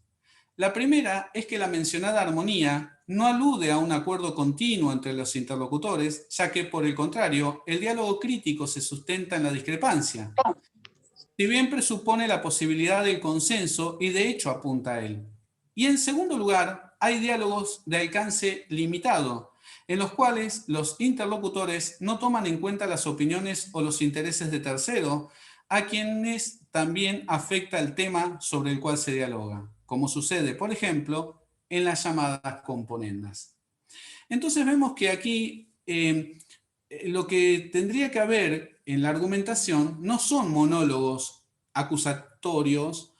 La primera es que la mencionada armonía no alude a un acuerdo continuo entre los interlocutores, ya que, por el contrario, el diálogo crítico se sustenta en la discrepancia, si bien presupone la posibilidad del consenso y de hecho apunta a él. Y en segundo lugar, hay diálogos de alcance limitado, en los cuales los interlocutores no toman en cuenta las opiniones o los intereses de tercero, a quienes también afecta el tema sobre el cual se dialoga, como sucede, por ejemplo, en las llamadas componendas. Entonces vemos que aquí lo que tendría que haber en la argumentación no son monólogos acusatorios,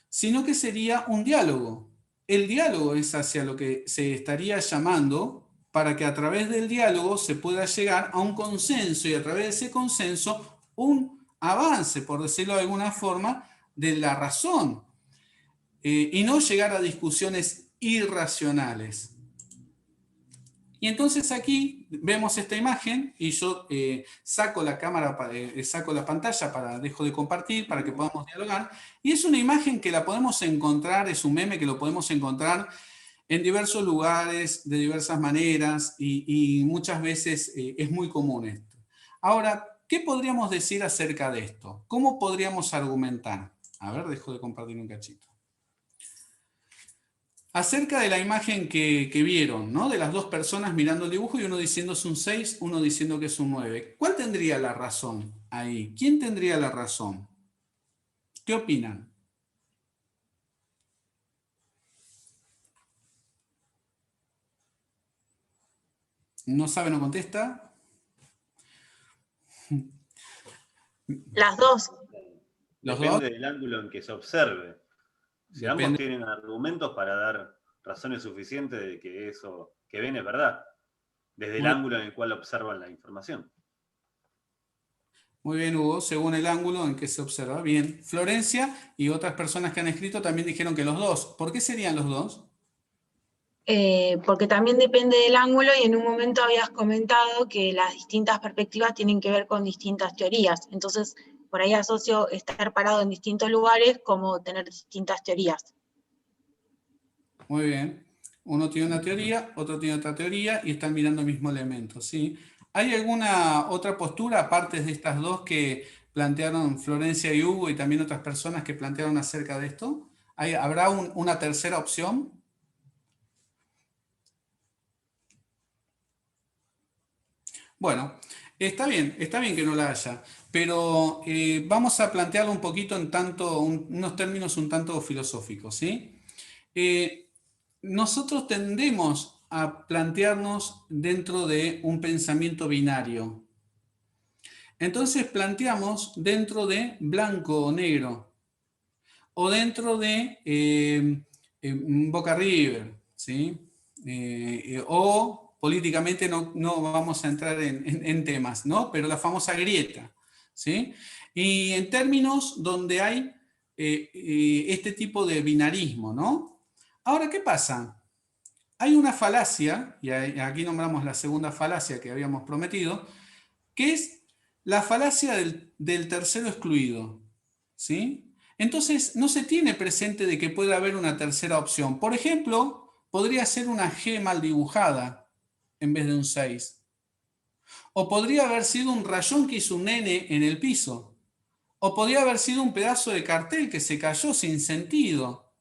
sino que sería un diálogo. El diálogo es hacia lo que se estaría llamando para que a través del diálogo se pueda llegar a un consenso y a través de ese consenso un avance, por decirlo de alguna forma, de la razón y no llegar a discusiones irracionales. Y entonces aquí vemos esta imagen y yo saco la cámara, saco la pantalla, dejo de compartir para que podamos dialogar. Y es una imagen que la podemos encontrar, es un meme que lo podemos encontrar en diversos lugares, de diversas maneras y muchas veces es muy común esto. Ahora, ¿qué podríamos decir acerca de esto? ¿Cómo podríamos argumentar? A ver, dejo de compartir un cachito. Acerca de la imagen que vieron, ¿no? De las 2 personas mirando el dibujo y uno diciendo es un 6, uno diciendo que es un 9. ¿Cuál tendría la razón ahí? ¿Quién tendría la razón? ¿Qué opinan? ¿No sabe, no contesta? Las 2. Depende del ángulo en que se observe. Si Depende. ambos tienen argumentos para dar razones suficientes de que eso que ven es verdad, desde el ángulo en el cual observan la información. Muy bien, Hugo, según el ángulo en que se observa. Bien. Florencia y otras personas que han escrito también dijeron que los 2. ¿Por qué serían los 2? Porque también depende del ángulo y en un momento habías comentado que las distintas perspectivas tienen que ver con distintas teorías. Entonces, por ahí asocio estar parado en distintos lugares como tener distintas teorías. Muy bien. Uno tiene una teoría, otro tiene otra teoría y están mirando el mismo elemento, ¿sí? ¿Hay alguna otra postura, aparte de estas 2 que plantearon Florencia y Hugo y también otras personas que plantearon acerca de esto? ¿Habrá una tercera opción? Bueno, está bien que no la haya, pero vamos a plantearlo un poquito en unos términos un tanto filosóficos, ¿sí? Nosotros tendemos a plantearnos dentro de un pensamiento binario. Entonces planteamos dentro de blanco o negro, o dentro de Boca River, ¿sí? O políticamente no vamos a entrar en temas, ¿no? Pero la famosa grieta, ¿sí? Y en términos donde hay este tipo de binarismo, ¿no? Ahora, ¿qué pasa? Hay una falacia, y aquí nombramos la segunda falacia que habíamos prometido, que es la falacia del tercero excluido, ¿sí? Entonces, no se tiene presente de que puede haber una tercera opción. Por ejemplo, podría ser una G mal dibujada en vez de un 6. O podría haber sido un rayón que hizo un nene en el piso. O podría haber sido un pedazo de cartel que se cayó sin sentido.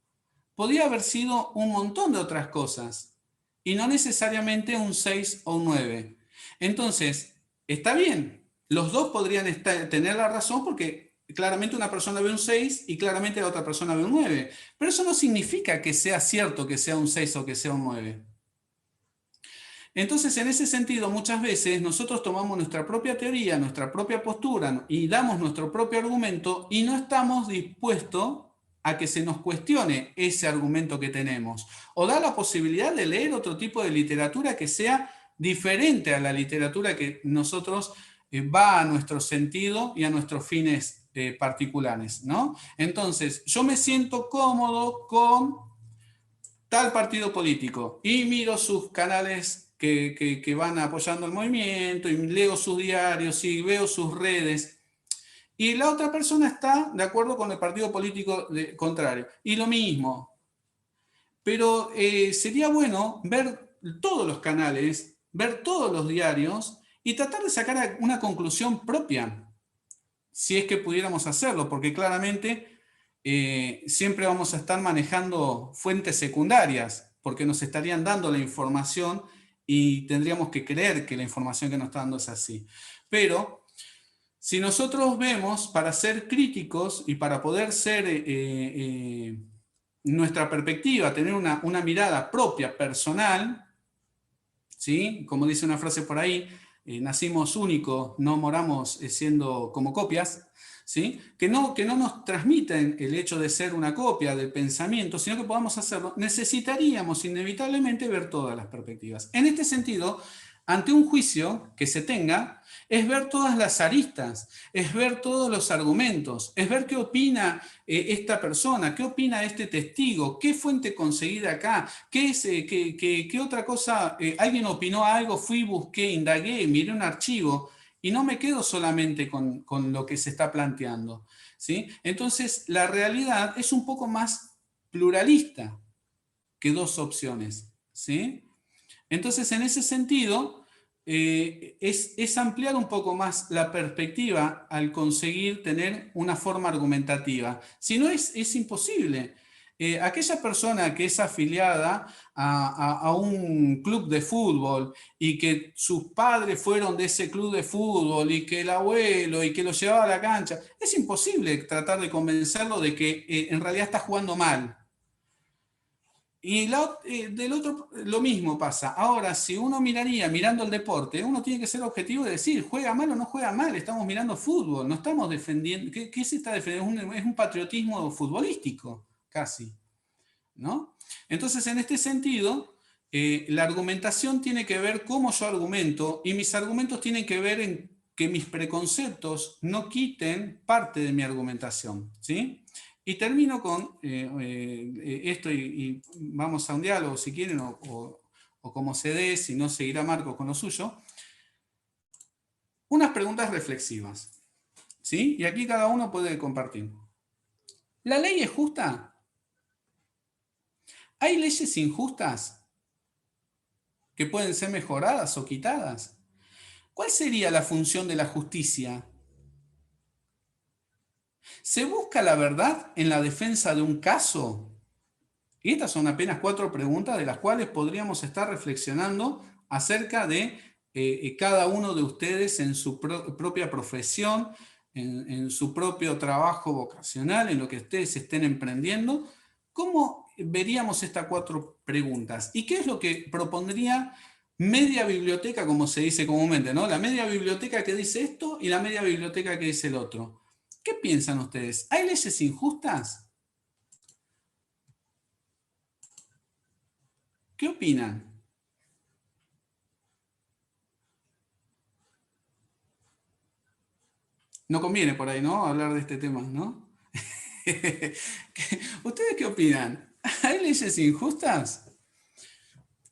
Podría haber sido un montón de otras cosas. Y no necesariamente un 6 o un 9. Entonces, está bien. Los dos podrían tener la razón porque claramente una persona ve un 6 y claramente la otra persona ve un 9. Pero eso no significa que sea cierto que sea un 6 o que sea un 9. Entonces, en ese sentido, muchas veces nosotros tomamos nuestra propia teoría, nuestra propia postura y damos nuestro propio argumento y no estamos dispuestos a que se nos cuestione ese argumento que tenemos. O da la posibilidad de leer otro tipo de literatura que sea diferente a la literatura que nosotros va a nuestro sentido y a nuestros fines particulares, ¿no? Entonces, yo me siento cómodo con tal partido político y miro sus canales que van apoyando el movimiento y leo sus diarios y veo sus redes. Y la otra persona está de acuerdo con el partido político contrario. Y lo mismo. Pero sería bueno ver todos los canales, ver todos los diarios y tratar de sacar una conclusión propia, si es que pudiéramos hacerlo, porque claramente siempre vamos a estar manejando fuentes secundarias, porque nos estarían dando la información y tendríamos que creer que la información que nos está dando es así. Pero si nosotros vemos, para ser críticos y para poder ser nuestra perspectiva, tener una mirada propia, personal, ¿sí? Como dice una frase por ahí, nacimos únicos, no moramos siendo como copias, ¿sí? Que no nos transmiten el hecho de ser una copia del pensamiento, sino que podamos hacerlo, necesitaríamos inevitablemente ver todas las perspectivas. En este sentido, ante un juicio que se tenga, es ver todas las aristas, es ver todos los argumentos, es ver qué opina esta persona, qué opina este testigo, qué fuente conseguida acá, qué otra cosa, alguien opinó algo, fui, busqué, indagué, miré un archivo y no me quedo solamente con lo que se está planteando, ¿sí? Entonces, la realidad es un poco más pluralista que dos opciones, ¿sí? Entonces, en ese sentido, es ampliar un poco más la perspectiva al conseguir tener una forma argumentativa. Si no, es imposible. Aquella persona que es afiliada a un club de fútbol y que sus padres fueron de ese club de fútbol y que el abuelo y que lo llevaba a la cancha, es imposible tratar de convencerlo de que en realidad está jugando mal. Y del otro, lo mismo pasa. Ahora, si uno mirando el deporte, uno tiene que ser objetivo y decir, ¿juega mal o no juega mal? Estamos mirando fútbol, no estamos defendiendo. ¿Qué se está defendiendo? Es un patriotismo futbolístico, casi, ¿no? Entonces, en este sentido, la argumentación tiene que ver cómo yo argumento y mis argumentos tienen que ver en que mis preconceptos no quiten parte de mi argumentación, ¿sí? Y termino con esto y vamos a un diálogo si quieren o como se dé, si no seguirá Marco con lo suyo. Unas preguntas reflexivas, ¿sí? Y aquí cada uno puede compartir. ¿La ley es justa? ¿Hay leyes injustas que pueden ser mejoradas o quitadas? ¿Cuál sería la función de la justicia? ¿Se busca la verdad en la defensa de un caso? Y estas son apenas 4 preguntas de las cuales podríamos estar reflexionando acerca de cada uno de ustedes en su propia profesión, en su propio trabajo vocacional, en lo que ustedes estén emprendiendo. ¿Cómo veríamos estas 4 preguntas. ¿Y qué es lo que propondría media biblioteca, como se dice comúnmente, ¿no? La media biblioteca que dice esto y la media biblioteca que dice el otro. ¿Qué piensan ustedes? ¿Hay leyes injustas? ¿Qué opinan? No conviene por ahí, ¿no? Hablar de este tema, ¿no? ¿Ustedes qué opinan? ¿Hay leyes injustas?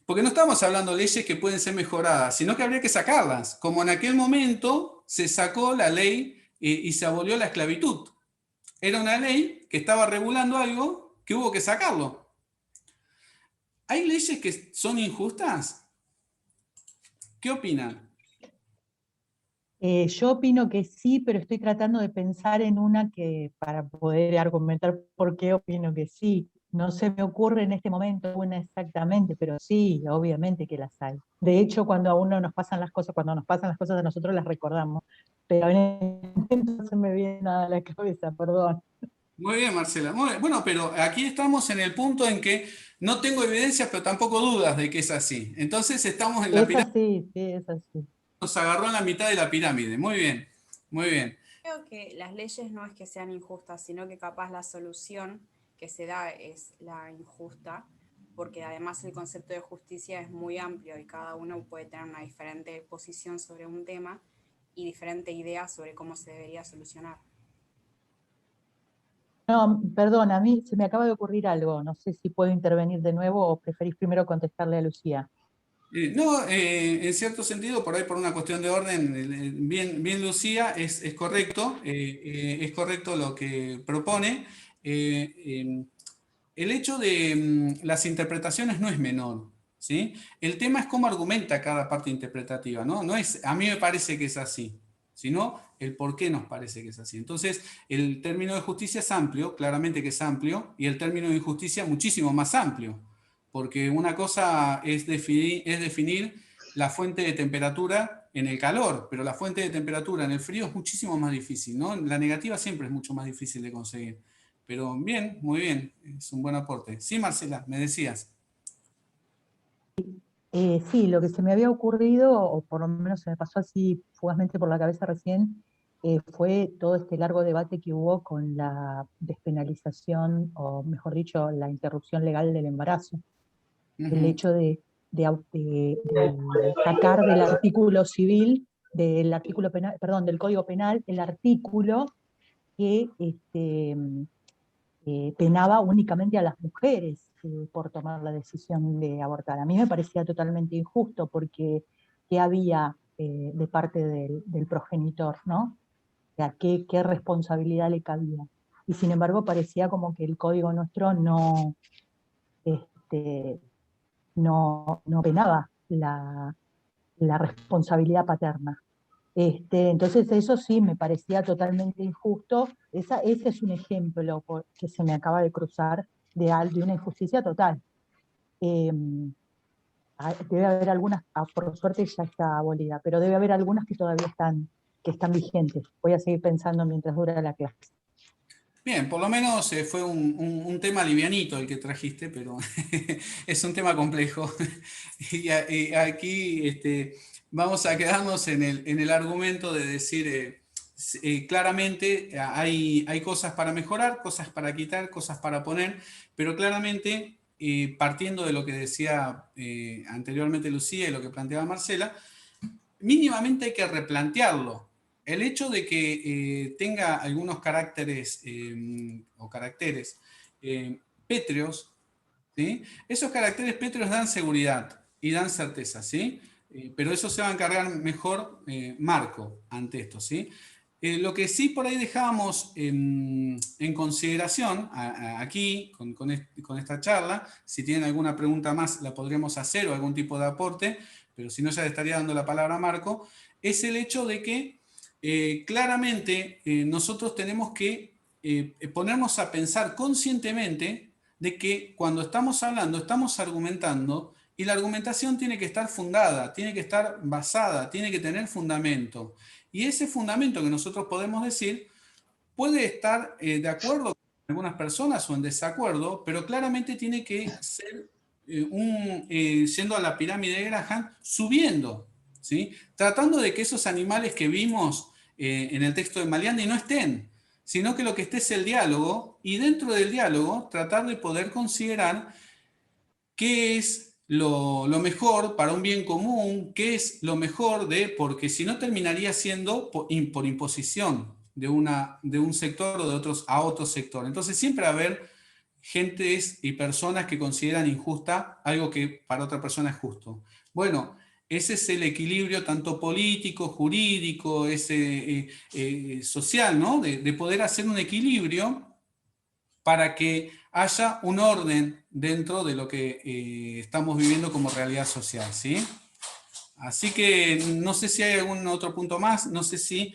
Porque no estamos hablando de leyes que pueden ser mejoradas, sino que habría que sacarlas. Como en aquel momento se sacó la ley y se abolió la esclavitud. Era una ley que estaba regulando algo que hubo que sacarlo. ¿Hay leyes que son injustas? ¿Qué opinan? Yo opino que sí, pero estoy tratando de pensar en una que para poder argumentar por qué opino que sí. No se me ocurre en este momento una exactamente, pero sí, obviamente que las hay. De hecho, cuando a uno nos pasan las cosas, cuando nos pasan las cosas a nosotros las recordamos. Pero en este momento no se me viene nada a la cabeza, perdón. Muy bien, Marcela. Muy bien. Bueno, pero aquí estamos en el punto en que no tengo evidencias, pero tampoco dudas de que es así. Entonces estamos en la Es pirámide. así, sí, es así. Nos agarró en la mitad de la pirámide. Muy bien, muy bien. Creo que las leyes no es que sean injustas, sino que capaz la solución que se da es la injusta, porque además el concepto de justicia es muy amplio y cada uno puede tener una diferente posición sobre un tema y diferente idea sobre cómo se debería solucionar. No, perdón, a mí se me acaba de ocurrir algo. No sé si puedo intervenir de nuevo o preferís primero contestarle a Lucía. No, en cierto sentido, por ahí por una cuestión de orden, bien Lucía, es correcto lo que propone. El hecho de las interpretaciones no es menor, ¿sí? El tema es cómo argumenta cada parte interpretativa, ¿no? No es, a mí me parece que es así, sino el por qué nos parece que es así. Entonces, el término de justicia es amplio, claramente que es amplio, y el término de injusticia muchísimo más amplio, porque una cosa es definir la fuente de temperatura en el calor, pero la fuente de temperatura en el frío es muchísimo más difícil, ¿no? La negativa siempre es mucho más difícil de conseguir. Pero bien, muy bien, es un buen aporte. Sí, Marcela, me decías. Sí, lo que se me había ocurrido, o por lo menos se me pasó así fugazmente por la cabeza recién, fue todo este largo debate que hubo con la despenalización, o mejor dicho, la interrupción legal del embarazo. El hecho de sacar del artículo civil, del artículo penal, perdón, del Código Penal, el artículo que penaba únicamente a las mujeres por tomar la decisión de abortar. A mí me parecía totalmente injusto porque ¿qué había de parte del progenitor, ¿no? O sea, ¿qué responsabilidad le cabía? Y sin embargo parecía como que el código nuestro no penaba la responsabilidad paterna. Entonces eso sí me parecía totalmente injusto. Ese es un ejemplo que se me acaba de cruzar de una injusticia total. Debe haber algunas, por suerte ya está abolida, pero debe haber algunas que todavía están vigentes. Voy a seguir pensando mientras dura la clase. Bien, por lo menos fue un tema livianito el que trajiste, pero es un tema complejo. Y aquí vamos a quedarnos en el argumento de decir claramente hay cosas para mejorar, cosas para quitar, cosas para poner, pero claramente partiendo de lo que decía anteriormente Lucía y lo que planteaba Marcela, mínimamente hay que replantearlo. El hecho de que tenga algunos caracteres pétreos, ¿sí? Esos caracteres pétreos dan seguridad y dan certeza, ¿sí? Pero eso se va a encargar mejor Marco ante esto, ¿sí? Lo que sí por ahí dejábamos en consideración aquí con esta charla, si tienen alguna pregunta más la podremos hacer o algún tipo de aporte, pero si no ya le estaría dando la palabra a Marco, es el hecho de que claramente nosotros tenemos que ponernos a pensar conscientemente de que cuando estamos hablando, estamos argumentando, y la argumentación tiene que estar fundada, tiene que estar basada, tiene que tener fundamento. Y ese fundamento que nosotros podemos decir puede estar de acuerdo con algunas personas o en desacuerdo, pero claramente tiene que ser yendo a la pirámide de Graham, subiendo, ¿sí? Tratando de que esos animales que vimos en el texto de Maliandi no estén, sino que lo que esté es el diálogo, y dentro del diálogo tratar de poder considerar qué es lo mejor para un bien común, qué es lo mejor porque si no terminaría siendo por imposición de un sector o de otros a otro sector. Entonces siempre va a haber gentes y personas que consideran injusta algo que para otra persona es justo. Bueno, ese es el equilibrio tanto político, jurídico, social, ¿no? De poder hacer un equilibrio para que haya un orden dentro de lo que estamos viviendo como realidad social, ¿sí? Así que no sé si hay algún otro punto más, no sé si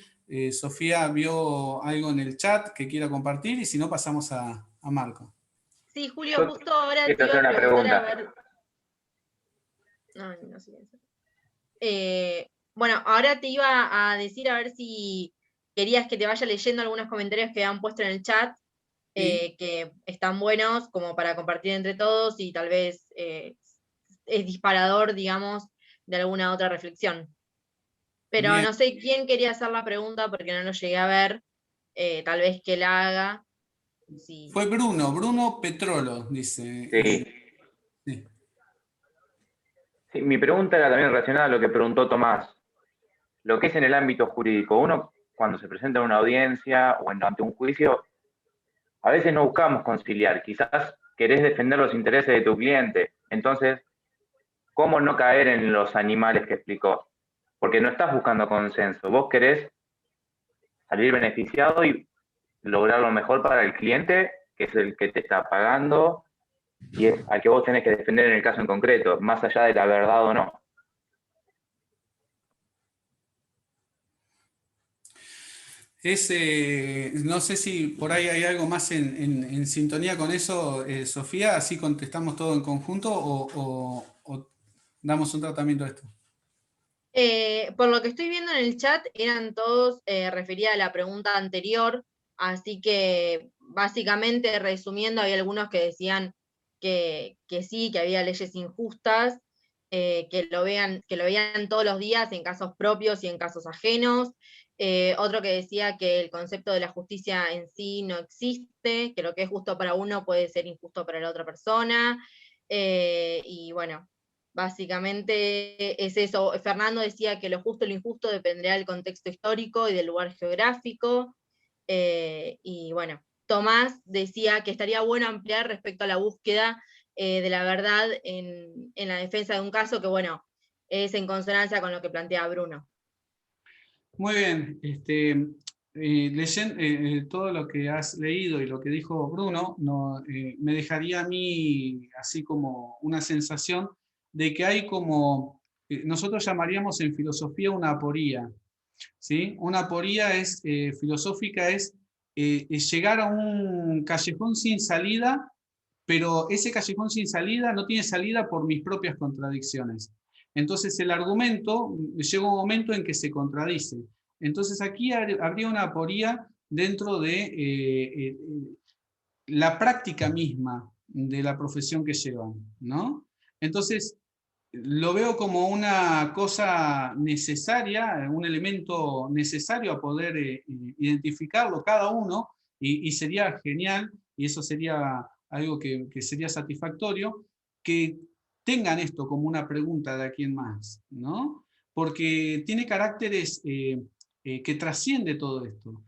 Sofía vio algo en el chat que quiera compartir, y si no pasamos a Marco. Sí, Julio, Yo justo ahora te quiero iba hacer a una preguntar pregunta. a ver. No silencio. Bueno, ahora te iba a decir a ver si querías que te vaya leyendo algunos comentarios que han puesto en el chat, Sí. que están buenos como para compartir entre todos y tal vez es disparador, digamos, de alguna otra reflexión. Pero Bien. no sé quién quería hacer la pregunta porque no lo llegué a ver, tal vez que la haga. Sí. Fue Bruno Petrolo, dice. Sí. Sí. Sí, mi pregunta era también relacionada a lo que preguntó Tomás. Lo que es en el ámbito jurídico, uno cuando se presenta en una audiencia o ante un juicio, a veces no buscamos conciliar, quizás querés defender los intereses de tu cliente. Entonces, ¿cómo no caer en los animales que explicó? Porque no estás buscando consenso, vos querés salir beneficiado y lograr lo mejor para el cliente, que es el que te está pagando y es al que vos tenés que defender en el caso en concreto, más allá de la verdad o no. No sé si por ahí hay algo más en sintonía con eso, Sofía, así contestamos todo en conjunto o damos un tratamiento a esto. Por lo que estoy viendo en el chat, eran todos referidas a la pregunta anterior, así que básicamente resumiendo, había algunos que decían que sí, que había leyes injustas, que lo veían todos los días en casos propios y en casos ajenos. Otro que decía que el concepto de la justicia en sí no existe, que lo que es justo para uno puede ser injusto para la otra persona. Y bueno, básicamente es eso. Fernando decía que lo justo y lo injusto dependerá del contexto histórico y del lugar geográfico. Y bueno, Tomás decía que estaría bueno ampliar respecto a la búsqueda de la verdad en la defensa de un caso que, bueno, es en consonancia con lo que plantea Bruno. Muy bien, leyendo todo lo que has leído y lo que dijo Bruno, me dejaría a mí así como una sensación de que hay como, nosotros llamaríamos en filosofía una aporía, ¿sí? Una aporía filosófica es llegar a un callejón sin salida, pero ese callejón sin salida no tiene salida por mis propias contradicciones. Entonces el argumento llega un momento en que se contradice. Entonces aquí habría una aporía dentro de la práctica misma de la profesión que llevan, ¿no? Entonces lo veo como una cosa necesaria, un elemento necesario a poder identificarlo cada uno, y sería genial, y eso sería algo que sería satisfactorio, que tengan esto como una pregunta de aquí en más, ¿no? Porque tiene caracteres que trasciende todo esto,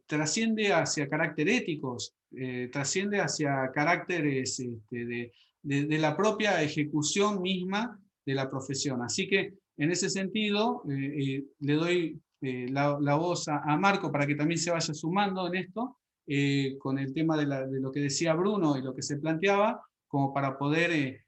trasciende hacia caracteres éticos, trasciende hacia caracteres de la propia ejecución misma de la profesión. Así que en ese sentido le doy la voz a Marco para que también se vaya sumando en esto, con el tema de lo que decía Bruno y lo que se planteaba, como para poder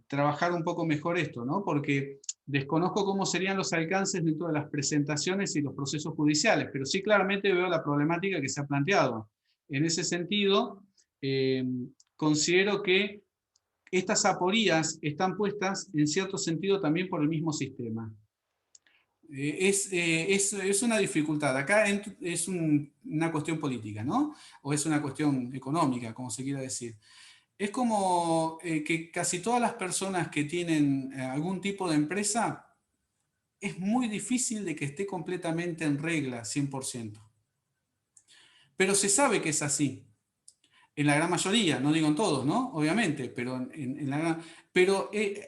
trabajar un poco mejor esto, ¿no? Porque desconozco cómo serían los alcances dentro de las presentaciones y los procesos judiciales, pero sí claramente veo la problemática que se ha planteado. En ese sentido, considero que estas aporías están puestas en cierto sentido también por el mismo sistema. Es una dificultad. Acá es una cuestión política, ¿no? O es una cuestión económica, como se quiera decir. Es como que casi todas las personas que tienen algún tipo de empresa, es muy difícil de que esté completamente en regla, 100%. Pero se sabe que es así. En la gran mayoría, no digo en todos, ¿no? Obviamente, pero,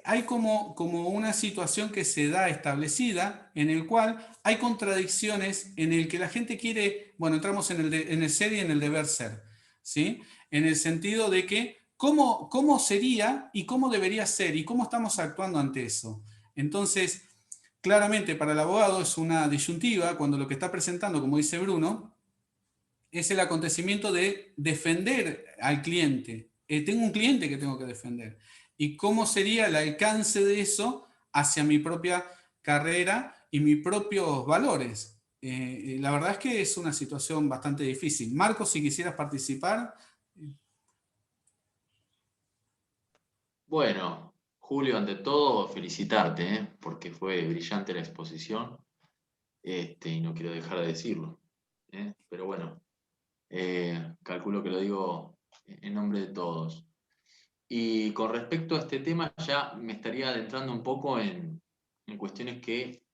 hay como una situación que se da establecida en el cual hay contradicciones en el que la gente quiere, bueno, entramos en el ser y en el deber ser, ¿sí? En el sentido de que cómo sería y cómo debería ser y cómo estamos actuando ante eso. Entonces, claramente para el abogado es una disyuntiva cuando lo que está presentando, como dice Bruno, es el acontecimiento de defender al cliente. Tengo un cliente que tengo que defender. ¿Y cómo sería el alcance de eso hacia mi propia carrera y mis propios valores? La verdad es que es una situación bastante difícil. Marcos, si quisieras participar. Bueno, Julio, ante todo, felicitarte, porque fue brillante la exposición, y no quiero dejar de decirlo. Pero bueno, calculo que lo digo en nombre de todos. Y con respecto a este tema, ya me estaría adentrando un poco en cuestiones que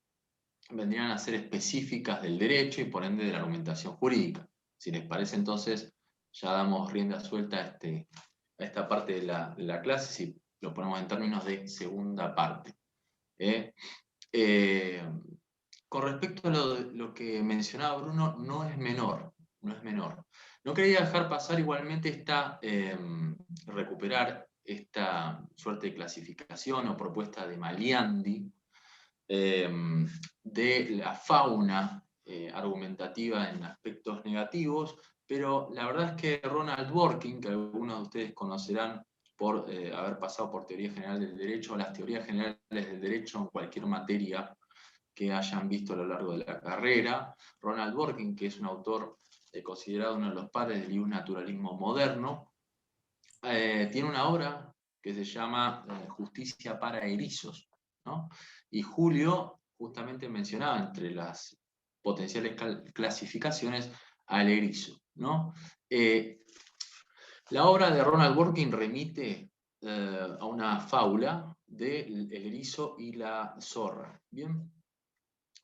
vendrían a ser específicas del derecho y por ende de la argumentación jurídica. Si les parece, entonces, ya damos rienda suelta a esta parte de la clase, si lo ponemos en términos de segunda parte. Con respecto a lo que mencionaba Bruno, no es menor. No quería dejar pasar igualmente recuperar esta suerte de clasificación o propuesta de Maliandi de la fauna argumentativa en aspectos negativos, pero la verdad es que Ronald Dworkin, que algunos de ustedes conocerán por haber pasado por teoría general del derecho, o las teorías generales del derecho en cualquier materia que hayan visto a lo largo de la carrera. Ronald Dworkin, que es un autor considerado uno de los padres del naturalismo moderno, tiene una obra que se llama Justicia para erizos, ¿no? Y Julio justamente mencionaba entre las potenciales clasificaciones al erizo, ¿no? La obra de Ronald Dworkin remite a una fábula del erizo y la zorra, ¿bien?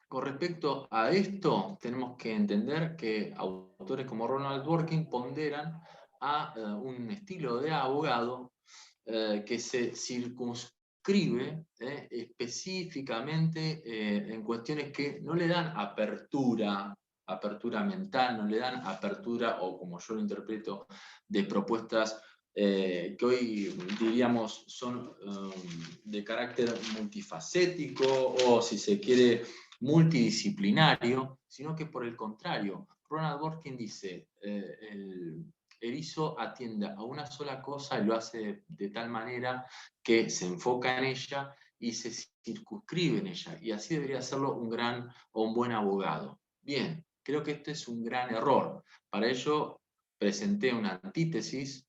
Con respecto a esto, tenemos que entender que autores como Ronald Dworkin ponderan a un estilo de abogado que se circunscribe específicamente en cuestiones que no le dan apertura mental, no le dan apertura, o como yo lo interpreto, de propuestas que hoy diríamos son de carácter multifacético, o si se quiere multidisciplinario, sino que por el contrario, Ronald Dworkin dice, el erizo atiende a una sola cosa y lo hace de tal manera que se enfoca en ella y se circunscribe en ella, y así debería hacerlo un gran o un buen abogado. Bien, creo que este es un gran error. Para ello presenté una antítesis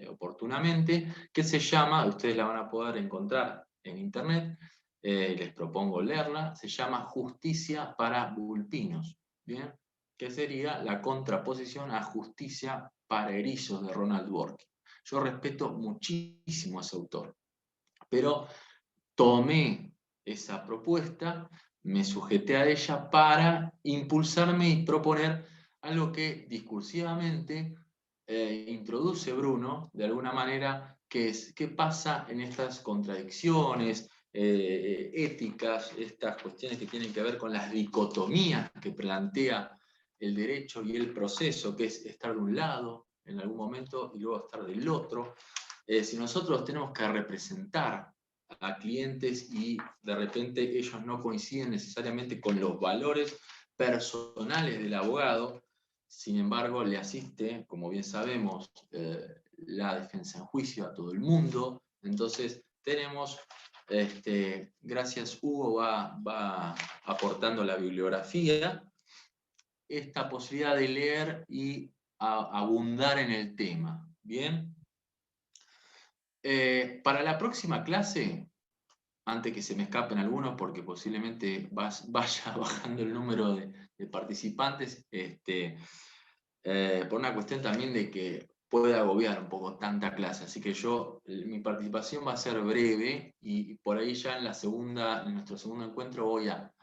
oportunamente que se llama, ustedes la van a poder encontrar en internet, les propongo leerla, se llama Justicia para Vulpinos, ¿bien? Que sería la contraposición a Justicia para Erizos de Ronald Dworkin. Yo respeto muchísimo a ese autor, pero tomé esa propuesta, me sujeté a ella para impulsarme y proponer algo que discursivamente introduce Bruno, de alguna manera, que es qué pasa en estas contradicciones éticas, estas cuestiones que tienen que ver con las dicotomías que plantea el derecho y el proceso, que es estar de un lado en algún momento y luego estar del otro. Si nosotros tenemos que representar a clientes y de repente ellos no coinciden necesariamente con los valores personales del abogado, sin embargo le asiste, como bien sabemos, la defensa en juicio a todo el mundo. Entonces tenemos, gracias Hugo va aportando la bibliografía, esta posibilidad de leer y abundar en el tema. ¿Bien? Para la próxima clase antes que se me escapen algunos, porque posiblemente vaya bajando el número de participantes, por una cuestión también de que puede agobiar un poco tanta clase. Así que mi participación va a ser breve, y por ahí ya en nuestro segundo encuentro voy a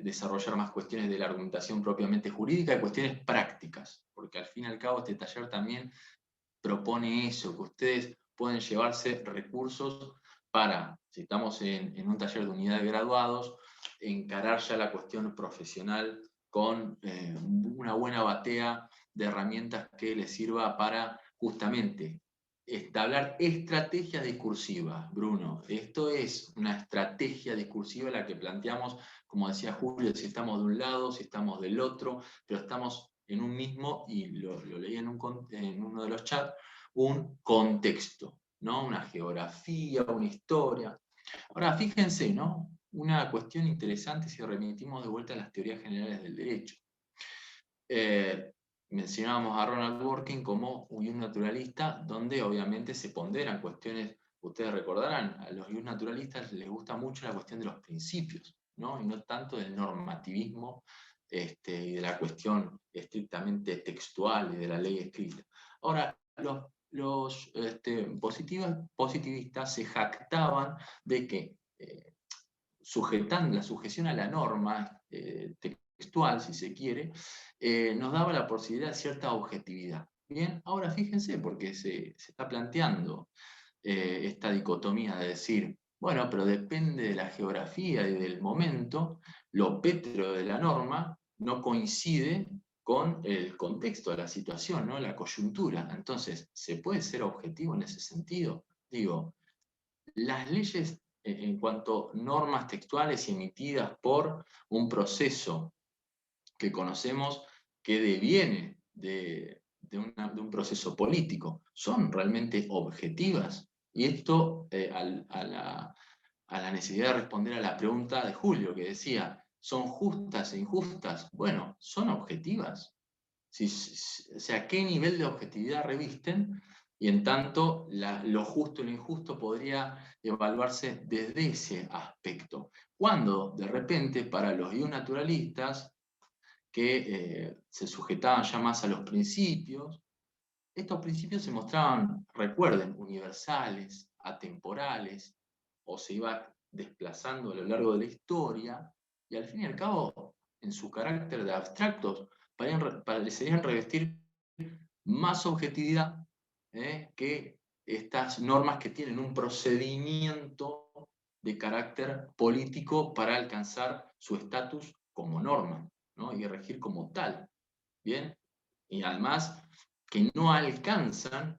desarrollar más cuestiones de la argumentación propiamente jurídica y cuestiones prácticas, porque al fin y al cabo este taller también propone eso, que ustedes pueden llevarse recursos para, si estamos en un taller de unidad de graduados, encarar ya la cuestión profesional con una buena batea de herramientas que les sirva para justamente hablar estrategias discursivas, Bruno. Esto es una estrategia discursiva la que planteamos, como decía Julio, si estamos de un lado, si estamos del otro, pero estamos en un mismo, y lo leí en uno de los chats, un contexto, ¿no? Una geografía, una historia. Ahora, fíjense, ¿no? Una cuestión interesante si remitimos de vuelta a las teorías generales del derecho. Mencionábamos a Ronald Dworkin como un naturalista, donde obviamente se ponderan cuestiones. Ustedes recordarán, a los naturalistas les gusta mucho la cuestión de los principios, ¿no? Y no tanto del normativismo y de la cuestión estrictamente textual y de la ley escrita. Ahora, los positivistas se jactaban de que la sujeción a la norma textual, si se quiere, nos daba la posibilidad de cierta objetividad. Bien, ahora fíjense, porque se está planteando esta dicotomía de decir, bueno, pero depende de la geografía y del momento, lo pétreo de la norma no coincide con el contexto de la situación, ¿no? La coyuntura. Entonces, ¿se puede ser objetivo en ese sentido? Digo, las leyes en cuanto a normas textuales emitidas por un proceso que conocemos que deviene de un proceso político, ¿son realmente objetivas? Y esto a la necesidad de responder a la pregunta de Julio, que decía, ¿son justas e injustas? Bueno, ¿son objetivas? O sea, ¿qué nivel de objetividad revisten? Y en tanto, lo justo y lo injusto podría evaluarse desde ese aspecto. Cuando, de repente, para los naturalistas, que se sujetaban ya más a los principios, estos principios se mostraban, recuerden, universales, atemporales, o se iba desplazando a lo largo de la historia, y al fin y al cabo, en su carácter de abstractos, parecerían revestir más objetividad que estas normas que tienen un procedimiento de carácter político para alcanzar su estatus como norma, ¿no? Y regir como tal. ¿Bien? Y además que no alcanzan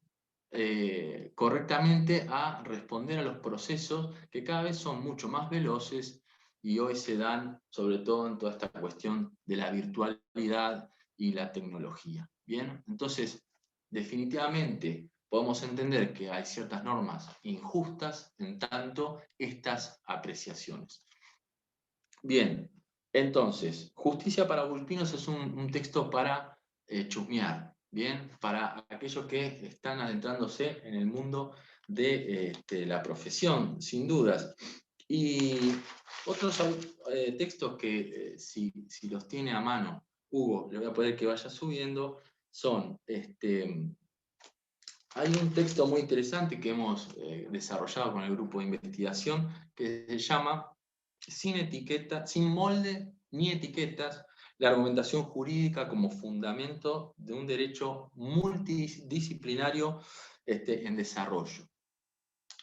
correctamente a responder a los procesos que cada vez son mucho más veloces y hoy se dan sobre todo en toda esta cuestión de la virtualidad y la tecnología. Bien, entonces definitivamente podemos entender que hay ciertas normas injustas en tanto estas apreciaciones. Bien, entonces, Justicia para Vulpinos es un texto para chusmear, ¿bien? Para aquellos que están adentrándose en el mundo de la profesión, sin dudas. Y otros textos que, si los tiene a mano, Hugo, le voy a pedir que vaya subiendo, son, hay un texto muy interesante que hemos desarrollado con el grupo de investigación que se llama Sin molde ni etiquetas, la argumentación jurídica como fundamento de un derecho multidisciplinario en desarrollo.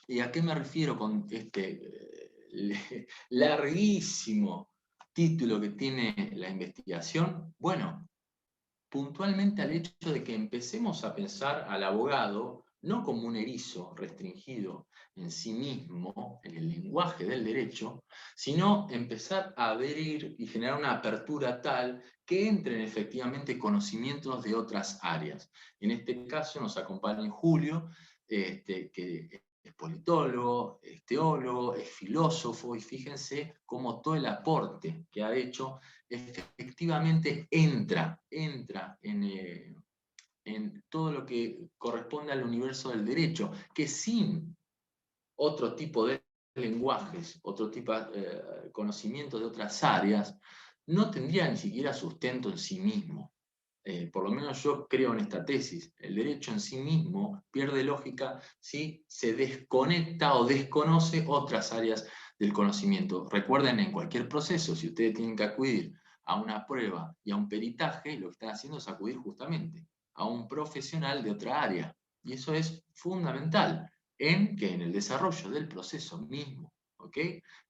¿Y a qué me refiero con este larguísimo título que tiene la investigación? Bueno, puntualmente al hecho de que empecemos a pensar al abogado no como un erizo restringido en sí mismo, en el lenguaje del derecho, sino empezar a abrir y generar una apertura tal que entren efectivamente conocimientos de otras áreas. En este caso nos acompaña Julio, que es politólogo, es teólogo, es filósofo, y fíjense cómo todo el aporte que ha hecho efectivamente entra en todo lo que corresponde al universo del derecho, que sin otro tipo de lenguajes, otro tipo de conocimientos de otras áreas, no tendría ni siquiera sustento en sí mismo. Por lo menos yo creo en esta tesis, el derecho en sí mismo pierde lógica si se desconecta o desconoce otras áreas del conocimiento. Recuerden, en cualquier proceso, si ustedes tienen que acudir a una prueba y a un peritaje, lo que están haciendo es acudir justamente a un profesional de otra área. Y eso es fundamental en el desarrollo del proceso mismo. ¿Ok?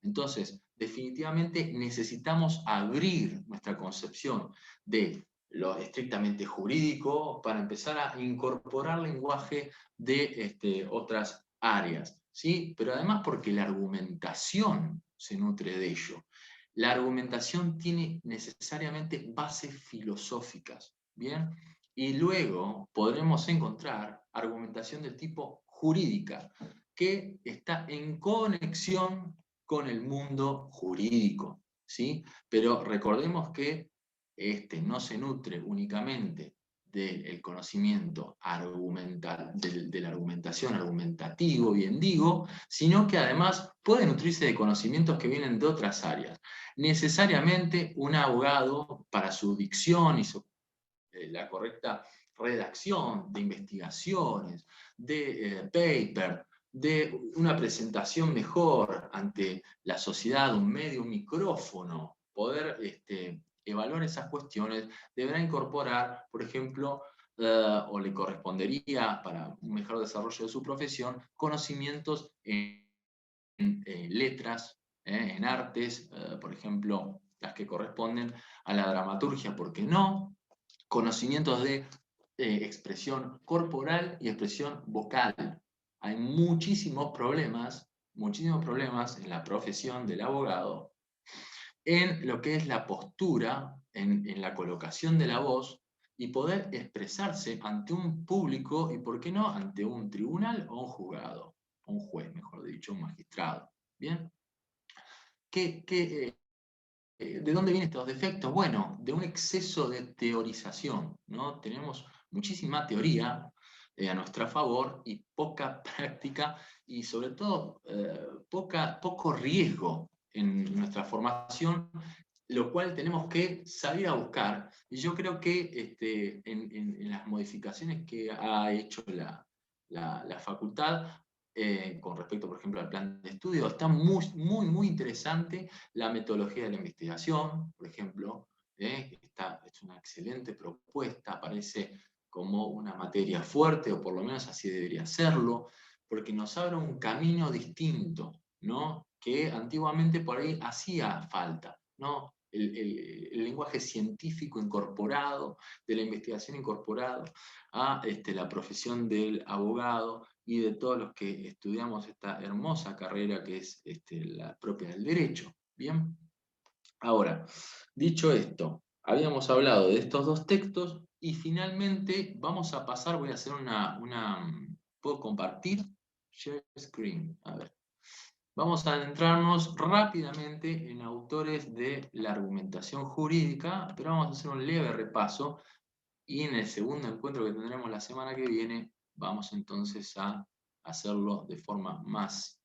Entonces, definitivamente necesitamos abrir nuestra concepción de lo estrictamente jurídico para empezar a incorporar lenguaje de otras áreas, ¿sí? Pero además porque la argumentación se nutre de ello. La argumentación tiene necesariamente bases filosóficas, ¿bien? Y luego podremos encontrar argumentación de tipo jurídica, que está en conexión con el mundo jurídico, ¿sí? Pero recordemos que no se nutre únicamente del conocimiento argumental, de la argumentación argumentativo, bien digo, sino que además puede nutrirse de conocimientos que vienen de otras áreas. Necesariamente un abogado, para su dicción y la correcta redacción de investigaciones, de paper, de una presentación mejor ante la sociedad, un medio, un micrófono, poder evaluar esas cuestiones, deberá incorporar, por ejemplo, o le correspondería para un mejor desarrollo de su profesión, conocimientos en letras, en artes, por ejemplo, las que corresponden a la dramaturgia, ¿por qué no? Conocimientos de expresión corporal y expresión vocal. Hay muchísimos problemas en la profesión del abogado, en lo que es la postura, en la colocación de la voz, y poder expresarse ante un público, y por qué no, ante un tribunal o un juzgado, o un juez, mejor dicho, un magistrado. ¿Bien? ¿De dónde vienen estos defectos? Bueno, de un exceso de teorización, ¿no? Tenemos muchísima teoría a nuestro favor y poca práctica y sobre todo poco riesgo en nuestra formación, lo cual tenemos que salir a buscar. Y yo creo que en las modificaciones que ha hecho la facultad, con respecto, por ejemplo, al plan de estudio, está muy interesante la metodología de la investigación, por ejemplo, es una excelente propuesta, parece como una materia fuerte, o por lo menos así debería serlo, porque nos abre un camino distinto, ¿no? Que antiguamente por ahí hacía falta, ¿no? El lenguaje científico incorporado, de la investigación incorporado a la profesión del abogado y de todos los que estudiamos esta hermosa carrera que es la propia del derecho. ¿Bien? Ahora, dicho esto, habíamos hablado de estos dos textos y finalmente vamos a pasar, voy a hacer ¿puedo compartir? Share screen, a ver. Vamos a adentrarnos rápidamente en autores de la argumentación jurídica, pero vamos a hacer un leve repaso y en el segundo encuentro que tendremos la semana que viene vamos entonces a hacerlo de forma más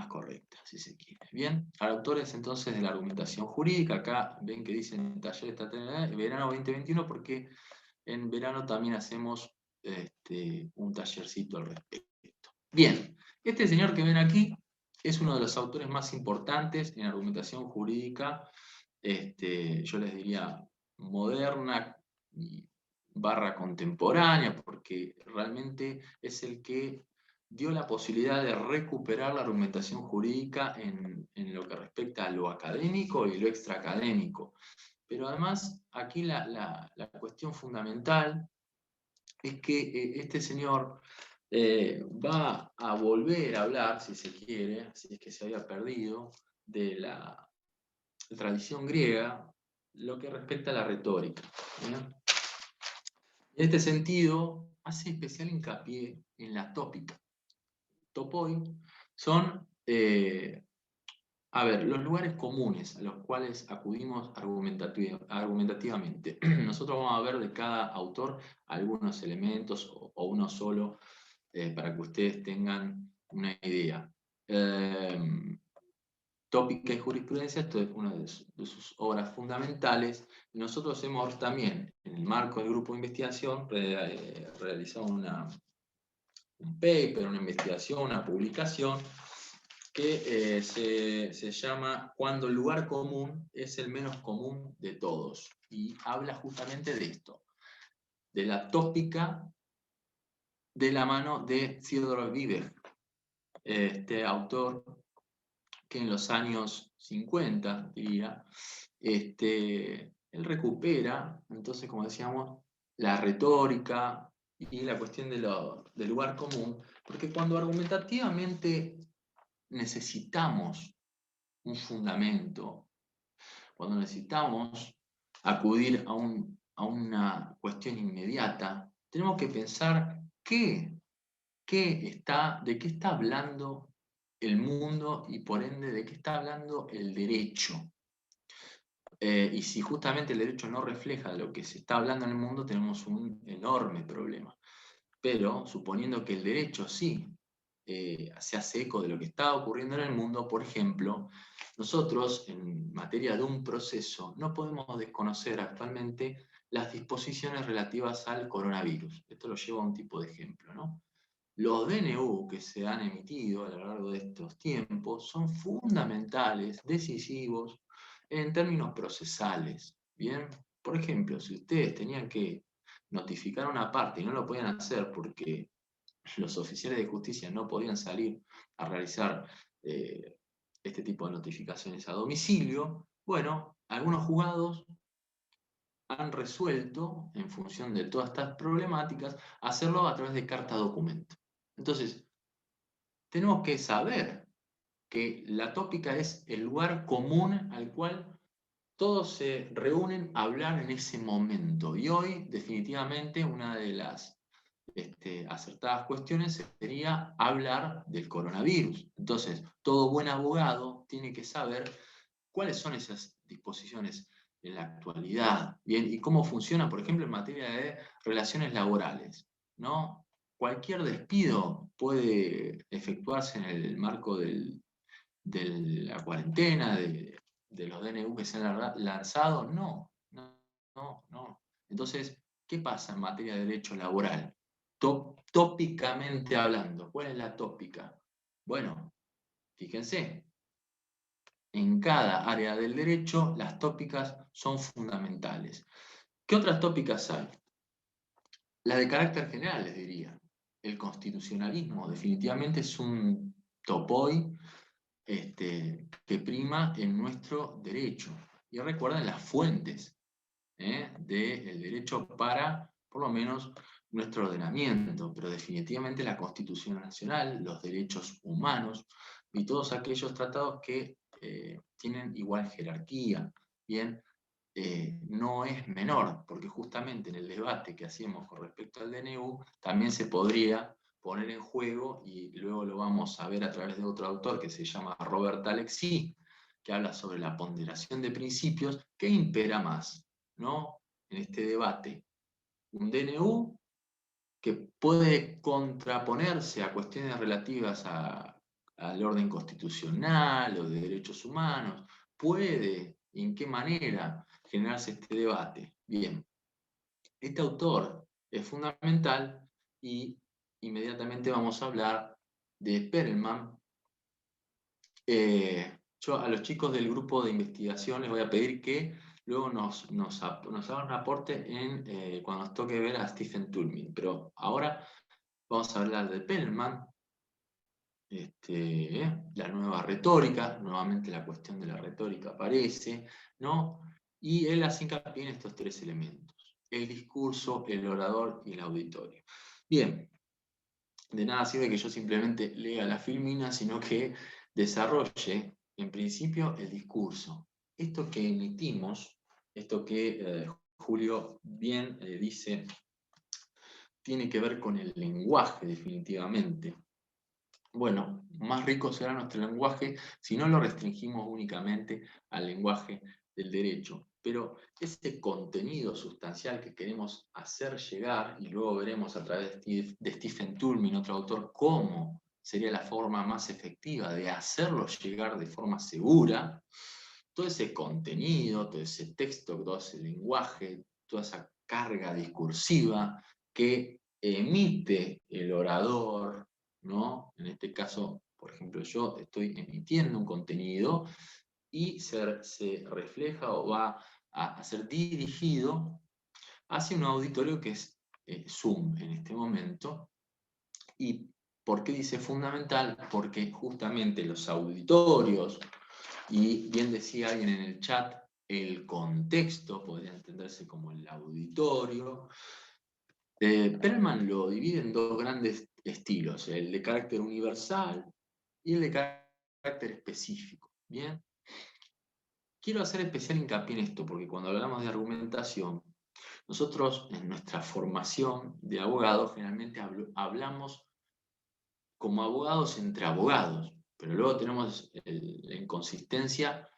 correcta, si se quiere. Bien, autores entonces de la argumentación jurídica, acá ven que dicen taller verano 2021 porque en verano también hacemos un tallercito al respecto. Bien, este señor que ven aquí es uno de los autores más importantes en argumentación jurídica, yo les diría moderna y / contemporánea, porque realmente es el que dio la posibilidad de recuperar la argumentación jurídica en lo que respecta a lo académico y lo extraacadémico. Pero además, aquí la cuestión fundamental es que este señor va a volver a hablar, si se quiere, si es que se había perdido, de la tradición griega, lo que respecta a la retórica. ¿Bien? En este sentido, hace especial hincapié en la tópica. Topoi son, los lugares comunes a los cuales acudimos argumentativamente. Nosotros vamos a ver de cada autor algunos elementos o uno solo para que ustedes tengan una idea. Tópica y jurisprudencia, esto es una de sus obras fundamentales. Nosotros hemos también, en el marco del grupo de investigación, realizado un paper, una investigación, una publicación, que se llama Cuando el lugar común es el menos común de todos. Y habla justamente de esto, de la tópica de la mano de Theodor Wieber, este autor que en los años 50, diría, él recupera, entonces, como decíamos, la retórica y la cuestión del lugar común, porque cuando argumentativamente necesitamos un fundamento, cuando necesitamos acudir a una cuestión inmediata, tenemos que pensar de qué está hablando el mundo y por ende de qué está hablando el derecho. Y si justamente el derecho no refleja lo que se está hablando en el mundo, tenemos un enorme problema. Pero suponiendo que el derecho sí se hace eco de lo que está ocurriendo en el mundo, por ejemplo, nosotros en materia de un proceso no podemos desconocer actualmente las disposiciones relativas al coronavirus. Esto lo llevo a un tipo de ejemplo, ¿no? Los DNU que se han emitido a lo largo de estos tiempos son fundamentales, decisivos, en términos procesales. Bien, por ejemplo, si ustedes tenían que notificar una parte y no lo podían hacer porque los oficiales de justicia no podían salir a realizar este tipo de notificaciones a domicilio, bueno, algunos juzgados han resuelto, en función de todas estas problemáticas, hacerlo a través de carta documento. Entonces, tenemos que saber que la tópica es el lugar común al cual todos se reúnen a hablar en ese momento. Y hoy, definitivamente, una de las acertadas cuestiones sería hablar del coronavirus. Entonces, todo buen abogado tiene que saber cuáles son esas disposiciones en la actualidad, bien, y cómo funciona, por ejemplo, en materia de relaciones laborales, ¿no? Cualquier despido puede efectuarse en el marco de la cuarentena, de los DNU que se han lanzado. No. Entonces, ¿qué pasa en materia de derecho laboral? Tópicamente hablando, ¿cuál es la tópica? Bueno, fíjense, en cada área del derecho las tópicas son fundamentales. ¿Qué otras tópicas hay? La de carácter general, les diría. El constitucionalismo definitivamente es un topoy que prima en nuestro derecho. Y recuerden las fuentes del derecho para, por lo menos, nuestro ordenamiento, pero definitivamente la Constitución Nacional, los derechos humanos y todos aquellos tratados que tienen igual jerarquía. Bien, no es menor, porque justamente en el debate que hacíamos con respecto al DNU, también se podría poner en juego, y luego lo vamos a ver a través de otro autor que se llama Robert Alexis, que habla sobre la ponderación de principios, ¿qué impera más, ¿no? En este debate? Un DNU que puede contraponerse a cuestiones relativas al orden constitucional o de derechos humanos, puede, ¿en qué manera generarse este debate? Bien, este autor es fundamental y inmediatamente vamos a hablar de Perelman. Yo a los chicos del grupo de investigación les voy a pedir que luego nos hagan un aporte cuando nos toque ver a Stephen Toulmin. Pero ahora vamos a hablar de Perelman, la nueva retórica, nuevamente la cuestión de la retórica aparece, ¿no? Y él hace hincapié en estos tres elementos: el discurso, el orador y el auditorio. Bien, de nada sirve que yo simplemente lea la filmina, sino que desarrolle, en principio, el discurso. Esto que emitimos, esto que Julio bien dice, tiene que ver con el lenguaje, definitivamente. Bueno, más rico será nuestro lenguaje si no lo restringimos únicamente al lenguaje del derecho. pero ese contenido sustancial que queremos hacer llegar, y luego veremos a través de Stephen Toulmin, otro autor, cómo sería la forma más efectiva de hacerlo llegar de forma segura, todo ese contenido, todo ese texto, todo ese lenguaje, toda esa carga discursiva que emite el orador, ¿no? En este caso, por ejemplo, yo estoy emitiendo un contenido y se refleja o va a ser dirigido hacia un auditorio que es Zoom en este momento. ¿Y por qué dice fundamental? Porque justamente los auditorios, y bien decía alguien en el chat, el contexto podría entenderse como el auditorio. Perlman lo divide en dos grandes estilos, el de carácter universal y el de carácter específico. ¿Bien? Quiero hacer especial hincapié en esto, porque cuando hablamos de argumentación, nosotros en nuestra formación de abogados generalmente hablamos como abogados entre abogados, pero luego tenemos la inconsistencia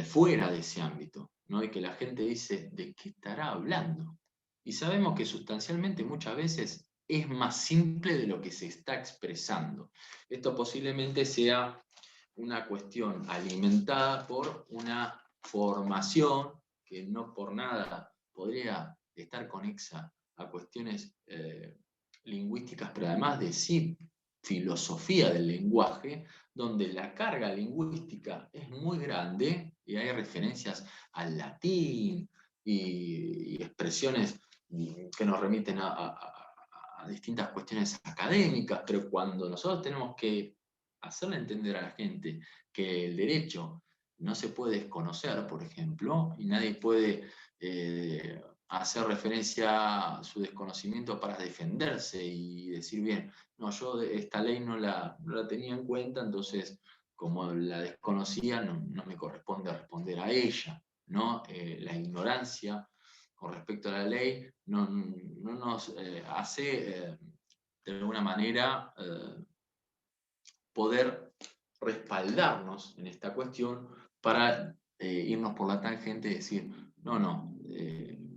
fuera de ese ámbito, ¿no? Y que la gente dice, ¿de qué estará hablando? Y sabemos que sustancialmente muchas veces es más simple de lo que se está expresando. Esto posiblemente sea una cuestión alimentada por una formación que no por nada podría estar conexa a cuestiones lingüísticas, pero además de sí filosofía del lenguaje, donde la carga lingüística es muy grande y hay referencias al latín y expresiones que nos remiten a distintas cuestiones académicas, pero cuando nosotros tenemos que hacerle entender a la gente que el derecho no se puede desconocer, por ejemplo, y nadie puede hacer referencia a su desconocimiento para defenderse y decir, bien, no, yo esta ley no la tenía en cuenta, entonces como la desconocía no me corresponde responder a ella, ¿no? La ignorancia con respecto a la ley no nos hace de alguna manera poder respaldarnos en esta cuestión para irnos por la tangente y decir, no,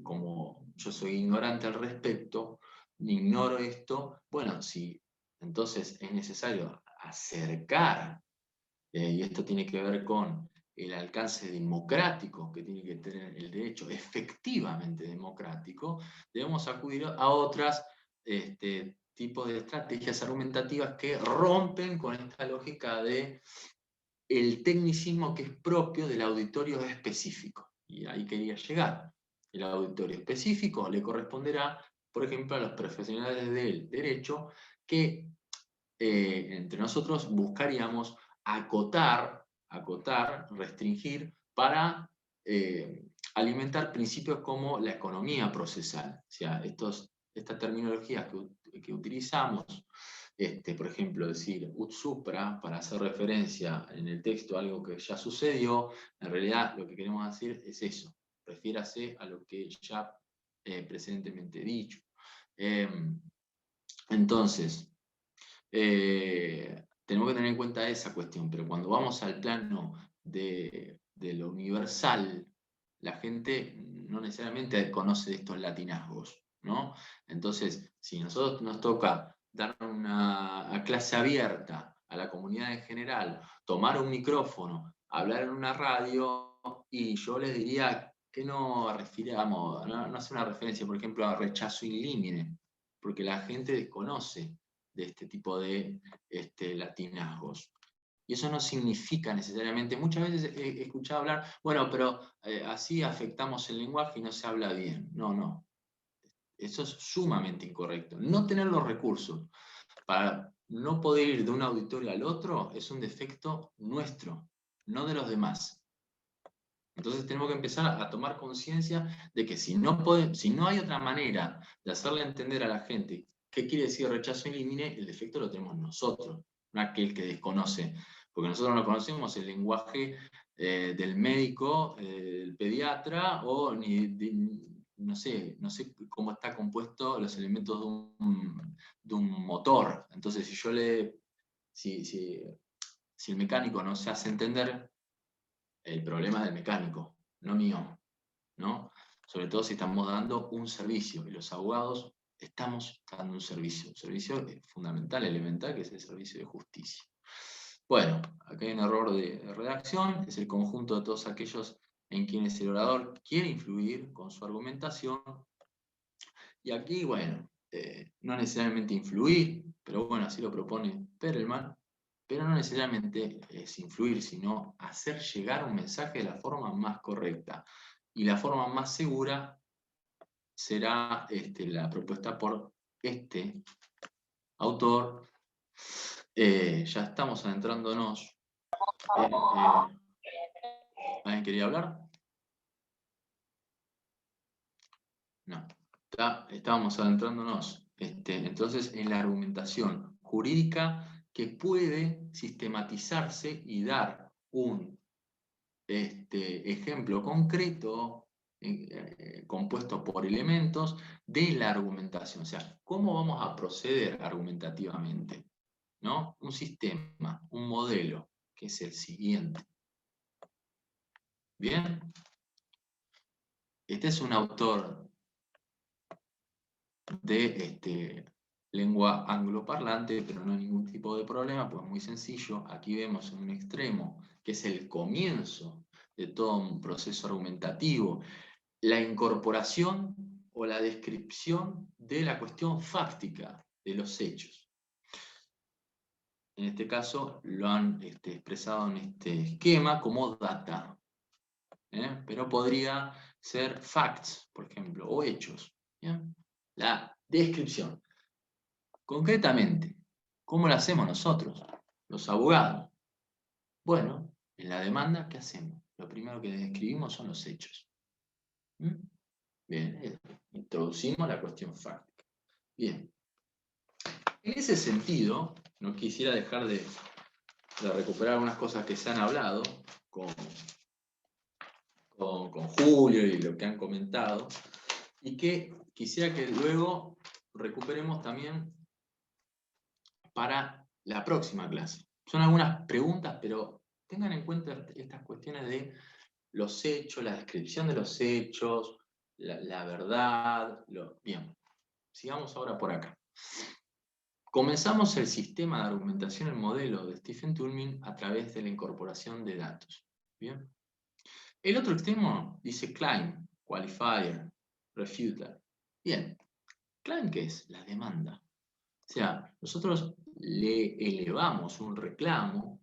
como yo soy ignorante al respecto, ignoro esto, bueno, sí, entonces es necesario acercar, y esto tiene que ver con el alcance democrático que tiene que tener el derecho, efectivamente democrático, debemos acudir a otras tipos de estrategias argumentativas que rompen con esta lógica de el tecnicismo que es propio del auditorio específico. Y ahí quería llegar. El auditorio específico le corresponderá, por ejemplo, a los profesionales del derecho que entre nosotros buscaríamos acotar, restringir, para alimentar principios como la economía procesal. O sea, estas terminologías que utilizamos, por ejemplo, decir ut supra para hacer referencia en el texto a algo que ya sucedió, en realidad lo que queremos decir es eso, refiérase a lo que ya precedentemente he dicho. Entonces, tenemos que tener en cuenta esa cuestión, pero cuando vamos al plano de lo universal, la gente no necesariamente conoce de estos latinazgos, ¿no? Entonces, si nosotros nos toca dar una clase abierta a la comunidad en general, tomar un micrófono, hablar en una radio, y yo les diría que no refiramos, no hace una referencia, por ejemplo, a rechazo in limine, porque la gente desconoce de este tipo de latinazgos. Y eso no significa necesariamente, muchas veces he escuchado hablar, bueno, pero así afectamos el lenguaje y no se habla bien. No. Eso es sumamente incorrecto. No tener los recursos para no poder ir de un auditorio al otro es un defecto nuestro, no de los demás. Entonces tenemos que empezar a tomar conciencia de que si no hay otra manera de hacerle entender a la gente qué quiere decir rechazo in limine, el defecto lo tenemos nosotros, no aquel que desconoce. Porque nosotros no conocemos el lenguaje del médico, del pediatra, o no sé cómo está compuesto los elementos de un motor. Entonces si el mecánico no se hace entender, el problema del mecánico, no mío. ¿no? Sobre todo si estamos dando un servicio, y los abogados estamos dando un servicio fundamental, elemental, que es el servicio de justicia. Bueno, acá hay un error de redacción, es el conjunto de todos aquellos en quienes el orador quiere influir con su argumentación. Y aquí, bueno, no necesariamente influir, pero bueno, así lo propone Perelman, pero no necesariamente es influir, sino hacer llegar un mensaje de la forma más correcta. Y la forma más segura será la propuesta por este autor. Ya estamos adentrándonos. ¿Alguien quería hablar? No. Estábamos adentrándonos entonces en la argumentación jurídica que puede sistematizarse y dar un ejemplo concreto compuesto por elementos de la argumentación. O sea, ¿cómo vamos a proceder argumentativamente? ¿No? Un sistema, un modelo, que es el siguiente. ¿Bien? Este es un autor de lengua angloparlante, pero no hay ningún tipo de problema, pues es muy sencillo. Aquí vemos en un extremo, que es el comienzo de todo un proceso argumentativo, la incorporación o la descripción de la cuestión fáctica de los hechos. En este caso lo han expresado en este esquema como data, pero podría ser facts, por ejemplo, o hechos. ¿Bien? La descripción. Concretamente, ¿cómo lo hacemos nosotros, los abogados? Bueno, en la demanda, ¿qué hacemos? Lo primero que describimos son los hechos. Bien, introducimos la cuestión fáctica. Bien. En ese sentido, no quisiera dejar de recuperar algunas cosas que se han hablado con Julio y lo que han comentado, y que quisiera que luego recuperemos también para la próxima clase. Son algunas preguntas, pero tengan en cuenta estas cuestiones de los hechos, la descripción de los hechos, la verdad. Bien, sigamos ahora por acá. Comenzamos el sistema de argumentación, el modelo de Stephen Toulmin, a través de la incorporación de datos. ¿Bien? El otro extremo dice claim, qualifier, refuter. Bien, claim, ¿qué es? La demanda. O sea, nosotros le elevamos un reclamo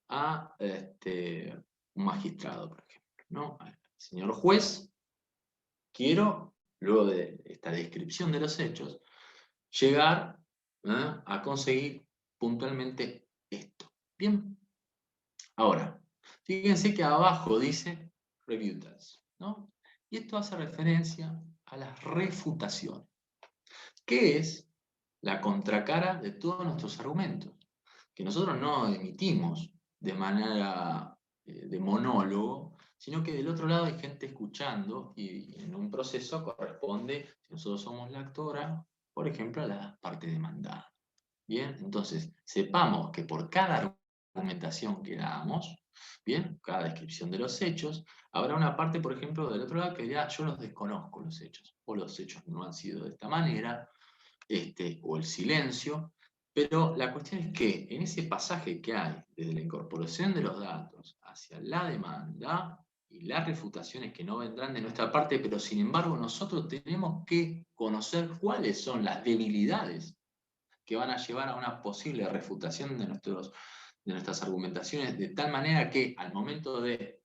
a un magistrado, por ejemplo, ¿no? Señor juez, quiero, luego de esta descripción de los hechos, llegar a conseguir puntualmente esto. Bien. Ahora, fíjense que abajo dice rebutals, ¿no? Y esto hace referencia a las refutaciones, que es la contracara de todos nuestros argumentos, que nosotros no emitimos de manera de monólogo, sino que del otro lado hay gente escuchando, y en un proceso corresponde, si nosotros somos la actora, por ejemplo, a la parte demandada. Bien, entonces, sepamos que por cada argumentación que damos, bien, cada descripción de los hechos, habrá una parte, por ejemplo, del otro lado que dirá, yo los desconozco los hechos, o los hechos no han sido de esta manera, o el silencio, pero la cuestión es que en ese pasaje que hay desde la incorporación de los datos hacia la demanda y las refutaciones que no vendrán de nuestra parte, pero sin embargo nosotros tenemos que conocer cuáles son las debilidades que van a llevar a una posible refutación de nuestras argumentaciones, de tal manera que al momento de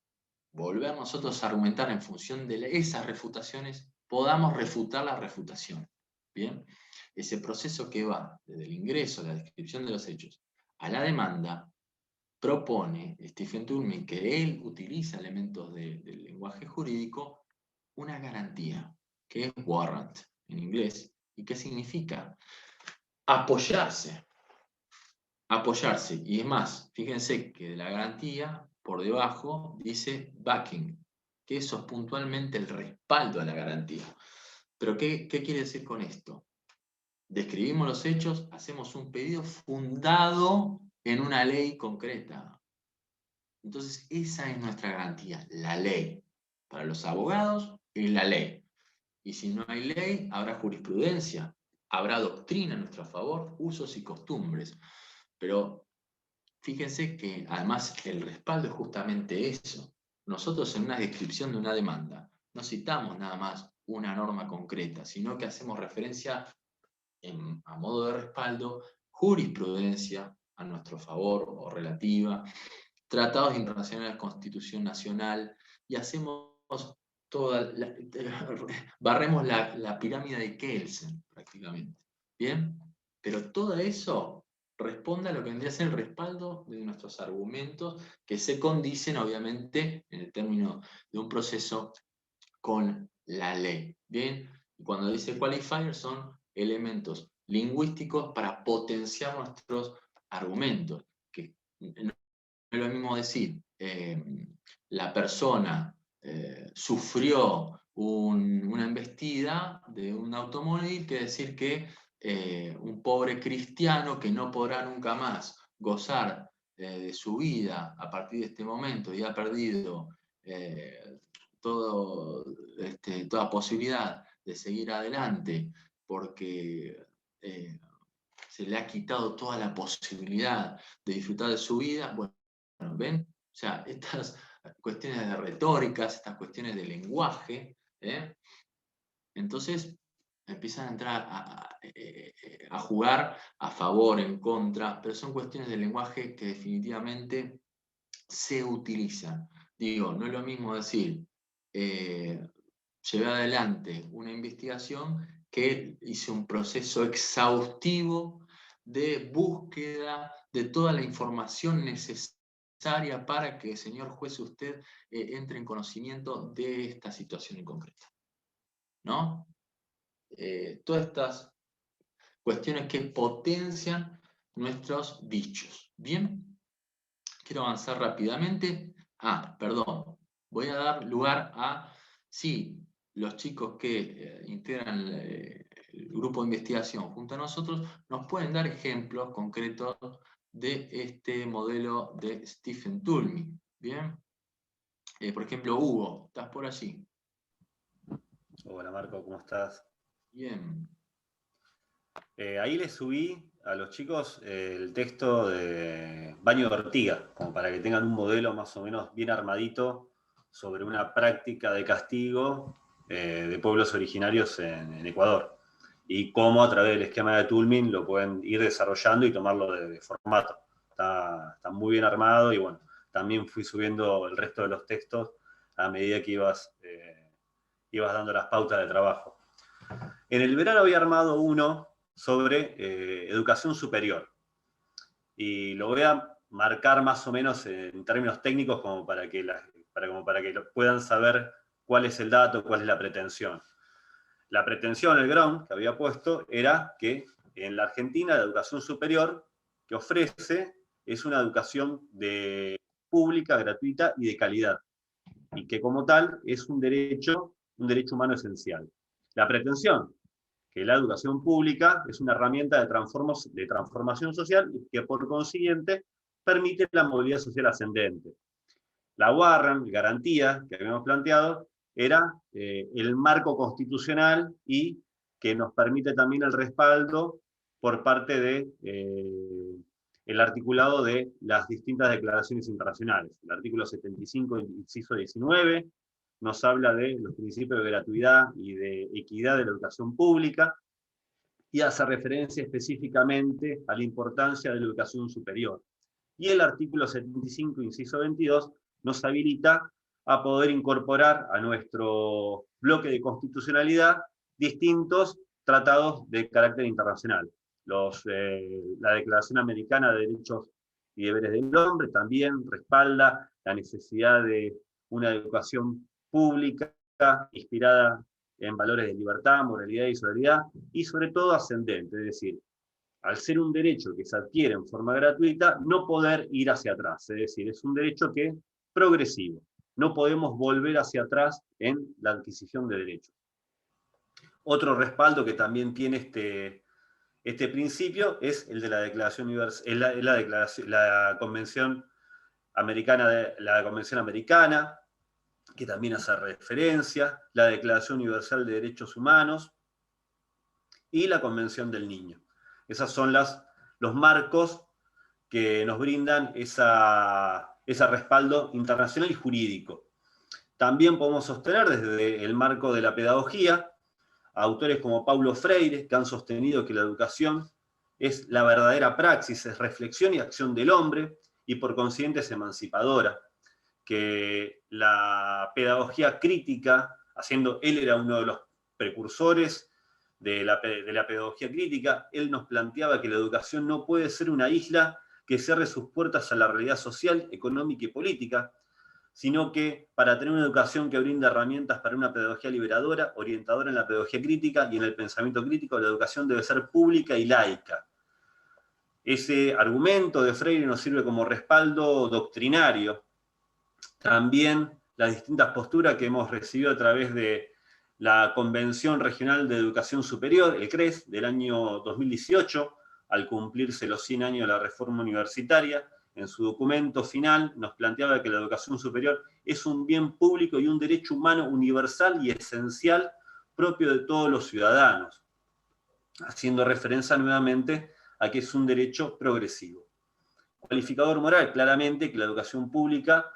volver nosotros a argumentar en función de esas refutaciones, podamos refutar la refutación. ¿Bien? Ese proceso que va desde el ingreso, la descripción de los hechos, a la demanda, propone Stephen Toulmin, que él utiliza elementos del lenguaje jurídico, una garantía, que es warrant en inglés, y que significa apoyarse. Apoyarse. Y es más, fíjense que de la garantía, por debajo, dice backing, que eso es puntualmente el respaldo a la garantía. Pero ¿qué quiere decir con esto? Describimos los hechos, hacemos un pedido fundado en una ley concreta. Entonces, esa es nuestra garantía, la ley. Para los abogados es la ley. Y si no hay ley, habrá jurisprudencia, habrá doctrina a nuestro favor, usos y costumbres. Pero fíjense que además el respaldo es justamente eso. Nosotros en una descripción de una demanda no citamos nada más una norma concreta, sino que hacemos referencia a modo de respaldo, jurisprudencia a nuestro favor o relativa, tratados internacionales, Constitución Nacional, y hacemos barremos la pirámide de Kelsen prácticamente. ¿Bien? Pero todo eso responde a lo que vendría a ser el respaldo de nuestros argumentos, que se condicen obviamente en el término de un proceso con la ley. ¿Bien? Y cuando dice qualifier son elementos lingüísticos para potenciar nuestros argumentos, que no es lo mismo decir la persona sufrió una embestida de un automóvil que decir que un pobre cristiano que no podrá nunca más gozar de su vida a partir de este momento y ha perdido toda posibilidad de seguir adelante porque se le ha quitado toda la posibilidad de disfrutar de su vida. Bueno, ¿ven? O sea, estas cuestiones de retóricas, estas cuestiones de lenguaje, entonces empiezan a entrar a jugar a favor, en contra, pero son cuestiones de lenguaje que definitivamente se utilizan. Digo, no es lo mismo decir, llevé adelante una investigación que hice un proceso exhaustivo de búsqueda de toda la información necesaria para que, señor juez, usted entre en conocimiento de esta situación en concreto. ¿No? Todas estas cuestiones que potencian nuestros dichos. ¿Bien? Quiero avanzar rápidamente. Perdón. Voy a dar lugar a, sí, los chicos que integran el grupo de investigación junto a nosotros nos pueden dar ejemplos concretos de este modelo de Stephen Toulmin. ¿Bien? Por ejemplo, Hugo, ¿estás por allí? Hola Marco, ¿cómo estás? Bien. Ahí les subí a los chicos el texto de Baño de Ortiga, como para que tengan un modelo más o menos bien armadito sobre una práctica de castigo de pueblos originarios en Ecuador. Y cómo a través del esquema de Toulmin lo pueden ir desarrollando y tomarlo de formato. Está muy bien armado y bueno, también fui subiendo el resto de los textos a medida que ibas dando las pautas de trabajo. En el verano había armado uno sobre educación superior. Y lo voy a marcar más o menos en términos técnicos como para que puedan saber cuál es el dato, cuál es la pretensión. La pretensión, el ground que había puesto, era que en la Argentina la educación superior que ofrece es una educación pública, gratuita y de calidad. Y que como tal es un derecho humano esencial. La pretensión, que la educación pública es una herramienta de transformación social y que por consiguiente permite la movilidad social ascendente. La Warren, garantía que habíamos planteado, era el marco constitucional y que nos permite también el respaldo por parte del articulado de las distintas declaraciones internacionales. El artículo 75, inciso 19, nos habla de los principios de gratuidad y de equidad de la educación pública, y hace referencia específicamente a la importancia de la educación superior. Y el artículo 75, inciso 22, nos habilita a poder incorporar a nuestro bloque de constitucionalidad distintos tratados de carácter internacional. La Declaración Americana de Derechos y Deberes del Hombre también respalda la necesidad de una educación pública inspirada en valores de libertad, moralidad y solidaridad, y sobre todo ascendente, es decir, al ser un derecho que se adquiere en forma gratuita, no poder ir hacia atrás, es decir, es un derecho que es progresivo, no podemos volver hacia atrás en la adquisición de derechos. Otro respaldo que también tiene este principio es el de la Declaración Universal, la Convención Americana, que también hace referencia, la Declaración Universal de Derechos Humanos y la Convención del Niño. Esos son los marcos que nos brindan ese respaldo internacional y jurídico. También podemos sostener desde el marco de la pedagogía a autores como Paulo Freire, que han sostenido que la educación es la verdadera praxis, es reflexión y acción del hombre, y por consiguiente es emancipadora, que la pedagogía crítica, él era uno de los precursores de la pedagogía crítica, él nos planteaba que la educación no puede ser una isla que cierre sus puertas a la realidad social, económica y política, sino que para tener una educación que brinda herramientas para una pedagogía liberadora, orientadora en la pedagogía crítica y en el pensamiento crítico, la educación debe ser pública y laica. Ese argumento de Freire nos sirve como respaldo doctrinario. También las distintas posturas que hemos recibido a través de la Convención Regional de Educación Superior, el CRES, del año 2018, al cumplirse los 100 años de la reforma universitaria, en su documento final nos planteaba que la educación superior es un bien público y un derecho humano universal y esencial propio de todos los ciudadanos, haciendo referencia nuevamente a que es un derecho progresivo. Cualificador moral, claramente que la educación pública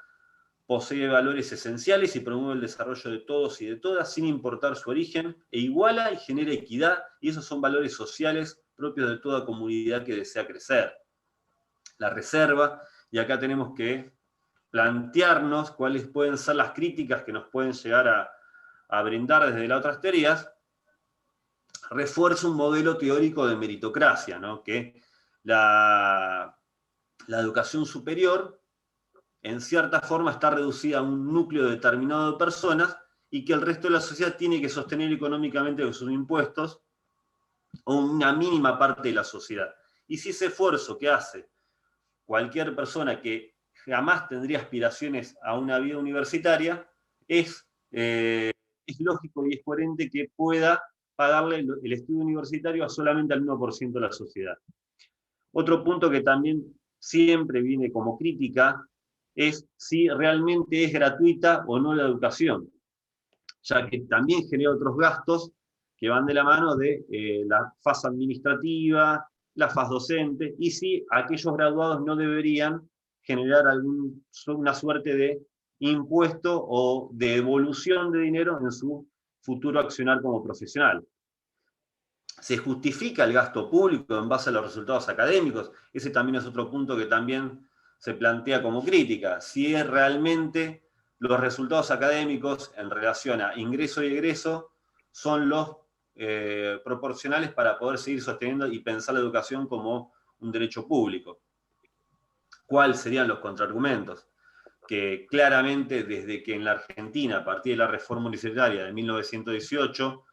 posee valores esenciales y promueve el desarrollo de todos y de todas sin importar su origen, e iguala y genera equidad, y esos son valores sociales propios de toda comunidad que desea crecer. La reserva, y acá tenemos que plantearnos cuáles pueden ser las críticas que nos pueden llegar a brindar desde las otras teorías, refuerza un modelo teórico de meritocracia, ¿no? Que la educación superior en cierta forma está reducida a un núcleo determinado de personas y que el resto de la sociedad tiene que sostener económicamente con sus impuestos o una mínima parte de la sociedad. Y si ese esfuerzo que hace cualquier persona que jamás tendría aspiraciones a una vida universitaria, es lógico y es coherente que pueda pagarle el estudio universitario a solamente al 1% de la sociedad. Otro punto que también siempre viene como crítica es si realmente es gratuita o no la educación, ya que también genera otros gastos que van de la mano de la fase administrativa, la faz docente, y si aquellos graduados no deberían generar una suerte de impuesto o de devolución de dinero en su futuro accionar como profesional. ¿Se justifica el gasto público en base a los resultados académicos? Ese también es otro punto que también se plantea como crítica. Si es realmente los resultados académicos en relación a ingreso y egreso son los proporcionales para poder seguir sosteniendo y pensar la educación como un derecho público. ¿Cuáles serían los contraargumentos? Que claramente desde que en la Argentina, a partir de la reforma universitaria de 1918,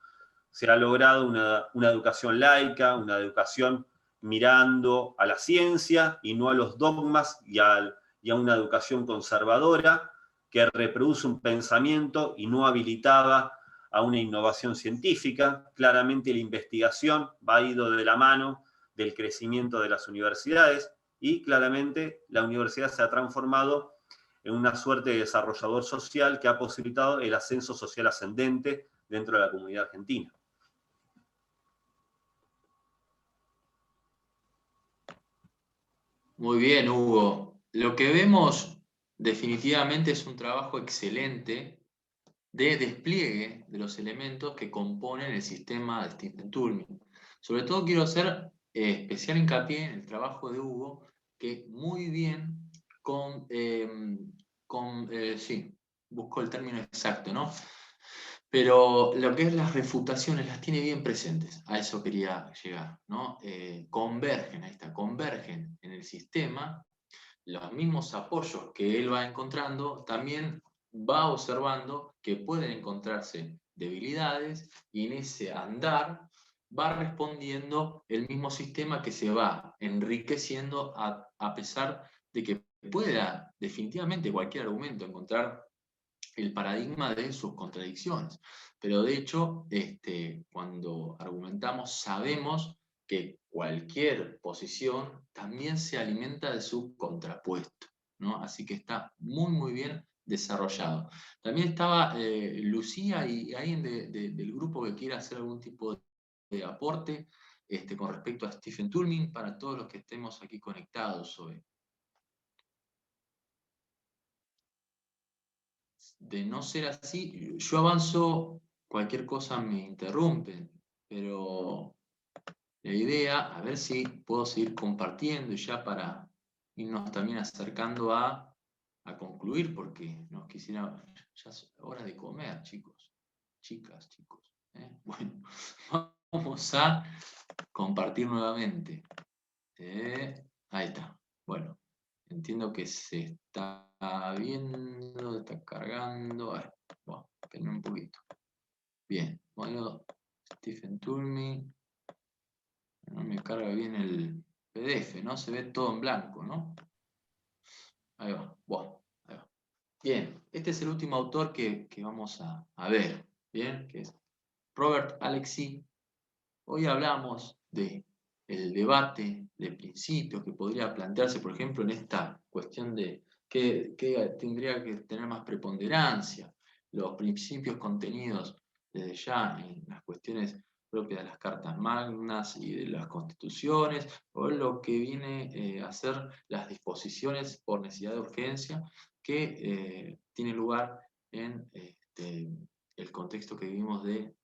se ha logrado una educación laica, una educación mirando a la ciencia y no a los dogmas y a una educación conservadora que reproduce un pensamiento y no habilitaba a una innovación científica. Claramente la investigación va ido de la mano del crecimiento de las universidades y claramente la universidad se ha transformado en una suerte de desarrollador social que ha posibilitado el ascenso social ascendente dentro de la comunidad argentina. Muy bien, Hugo. Lo que vemos definitivamente es un trabajo excelente de despliegue de los elementos que componen el sistema de Stiftung-Turmin. Sobre todo quiero hacer especial hincapié en el trabajo de Hugo, que muy bien sí, busco el término exacto, ¿no? Pero lo que es las refutaciones las tiene bien presentes, a eso quería llegar, ¿no? Convergen, ahí está, convergen en el sistema, los mismos apoyos que él va encontrando, también va observando que pueden encontrarse debilidades y en ese andar va respondiendo el mismo sistema que se va enriqueciendo a pesar de que pueda definitivamente cualquier argumento encontrar el paradigma de sus contradicciones. Pero de hecho, cuando argumentamos sabemos que cualquier posición también se alimenta de su contrapuesto, ¿no? Así que está muy, muy bien desarrollado. También estaba Lucía y alguien del grupo que quiera hacer algún tipo de aporte con respecto a Stephen Toulmin para todos los que estemos aquí conectados hoy. De no ser así, yo avanzo, cualquier cosa me interrumpen, pero la idea, a ver si puedo seguir compartiendo ya para irnos también acercando a concluir, porque nos quisiera, ya es hora de comer, chicos, chicas, chicos. Bueno, vamos a compartir nuevamente. Ahí está. Bueno, entiendo que se está viendo, está cargando. Bueno, esperen un poquito. Bien, bueno, Stephen Toulmin. No me carga bien el PDF, ¿no? Se ve todo en blanco, ¿no? Ahí va. Bueno, ahí va. Bien, este es el último autor que vamos a ver. Bien, que es Robert Alexy. Hoy hablamos de el debate de principios que podría plantearse, por ejemplo, en esta cuestión de qué tendría que tener más preponderancia, los principios contenidos desde ya en las cuestiones propias de las cartas magnas y de las constituciones, o lo que viene a ser las disposiciones por necesidad de urgencia que tiene lugar en el contexto que vivimos de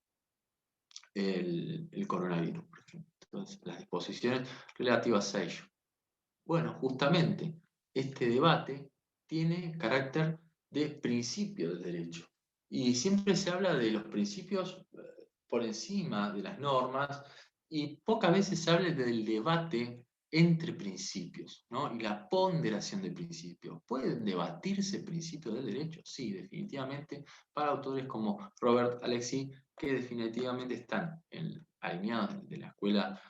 el coronavirus, por ejemplo. Entonces, las disposiciones relativas a ello. Bueno, justamente, este debate tiene carácter de principio del derecho. Y siempre se habla de los principios por encima de las normas y pocas veces se habla del debate entre principios, ¿no? Y la ponderación de principios. ¿Pueden debatirse principios del derecho? Sí, definitivamente, para autores como Robert Alexy, que definitivamente están alineados de la escuela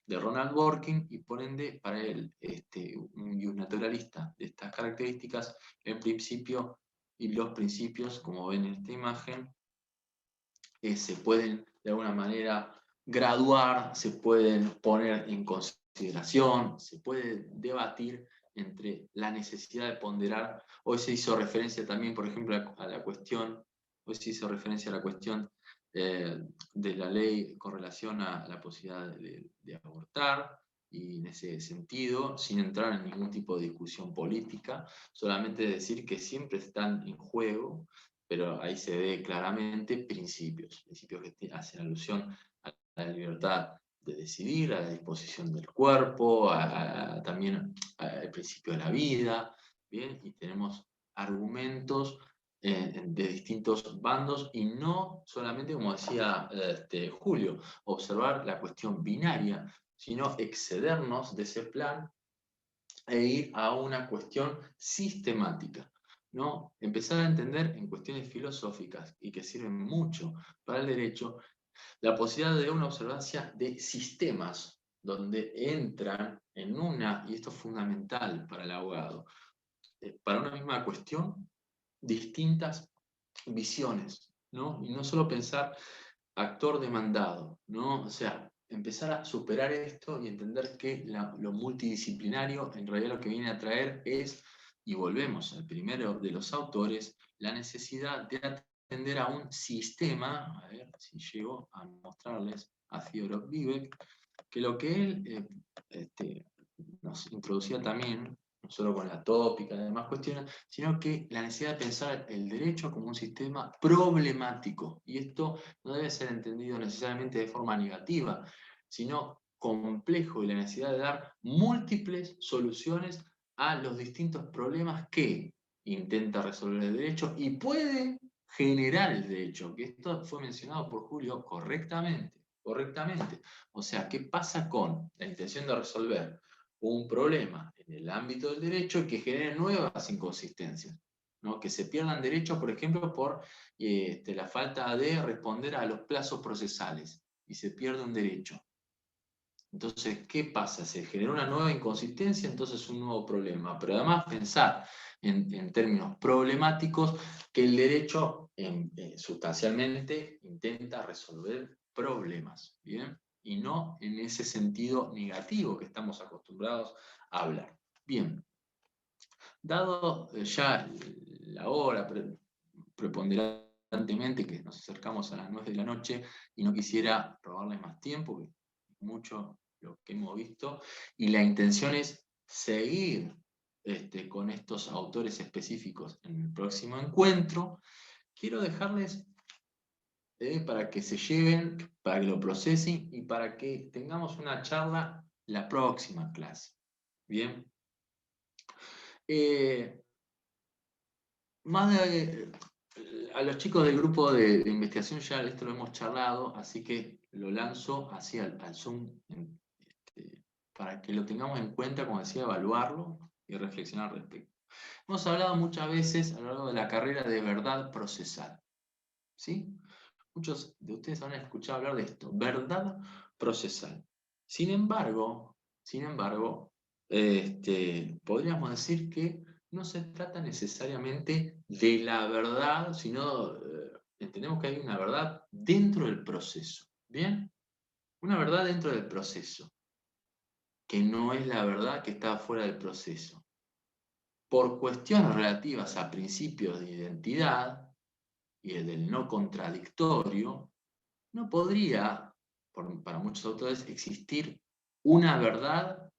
de Ronald Dworkin, y por ende, para él, un naturalista de estas características, el principio y los principios, como ven en esta imagen, se pueden de alguna manera graduar, se pueden poner en consideración, se puede debatir entre la necesidad de ponderar. Hoy se hizo referencia también, por ejemplo, a la cuestión, hoy se hizo referencia a la cuestión de la ley con relación a la posibilidad de abortar, y en ese sentido, sin entrar en ningún tipo de discusión política, solamente decir que siempre están en juego, pero ahí se ve claramente principios que hacen alusión a la libertad de decidir, a la disposición del cuerpo, también al principio de la vida, ¿bien? Y tenemos argumentos de distintos bandos, y no solamente, como decía Julio, observar la cuestión binaria, sino excedernos de ese plan e ir a una cuestión sistemática, ¿no? Empezar a entender en cuestiones filosóficas, y que sirven mucho para el derecho, la posibilidad de una observancia de sistemas, donde entran en una, y esto es fundamental para el abogado, para una misma cuestión, distintas visiones, ¿no? Y no solo pensar actor demandado, ¿no? O sea, empezar a superar esto y entender que lo multidisciplinario en realidad lo que viene a traer es, y volvemos al primero de los autores, la necesidad de atender a un sistema. A ver si llego a mostrarles a Fyodor Zizek, que lo que él nos introducía también, no solo con la tópica y demás cuestiones, sino que la necesidad de pensar el derecho como un sistema problemático. Y esto no debe ser entendido necesariamente de forma negativa, sino complejo, y la necesidad de dar múltiples soluciones a los distintos problemas que intenta resolver el derecho y puede generar el derecho, que esto fue mencionado por Julio correctamente. O sea, ¿qué pasa con la intención de resolver un problema en el ámbito del derecho que genere nuevas inconsistencias, ¿no? Que se pierdan derechos, por ejemplo, por la falta de responder a los plazos procesales, y se pierde un derecho? Entonces, ¿qué pasa? Se genera una nueva inconsistencia, entonces un nuevo problema. Pero además pensar en términos problemáticos, que el derecho sustancialmente intenta resolver problemas, ¿bien? Y no en ese sentido negativo que estamos acostumbrados a hablar. Bien. dado ya la hora preponderantemente, que nos acercamos a las 9 de la noche, y no quisiera robarles más tiempo, que es mucho lo que hemos visto, y la intención es seguir con estos autores específicos en el próximo encuentro, quiero dejarles para que se lleven, para que lo procesen y para que tengamos una charla la próxima clase. Bien. A los chicos del grupo de investigación ya esto lo hemos charlado, así que lo lanzo hacia al Zoom para que lo tengamos en cuenta, como decía, evaluarlo y reflexionar al respecto. Hemos hablado muchas veces a lo largo de la carrera de verdad procesal. ¿Sí? Muchos de ustedes han escuchado hablar de esto, verdad procesal. Sin embargo, podríamos decir que no se trata necesariamente de la verdad, sino entendemos que hay una verdad dentro del proceso. ¿Bien? Una verdad dentro del proceso, que no es la verdad que está fuera del proceso. Por cuestiones relativas a principios de identidad y el del no contradictorio, no podría, para muchos autores, existir una verdad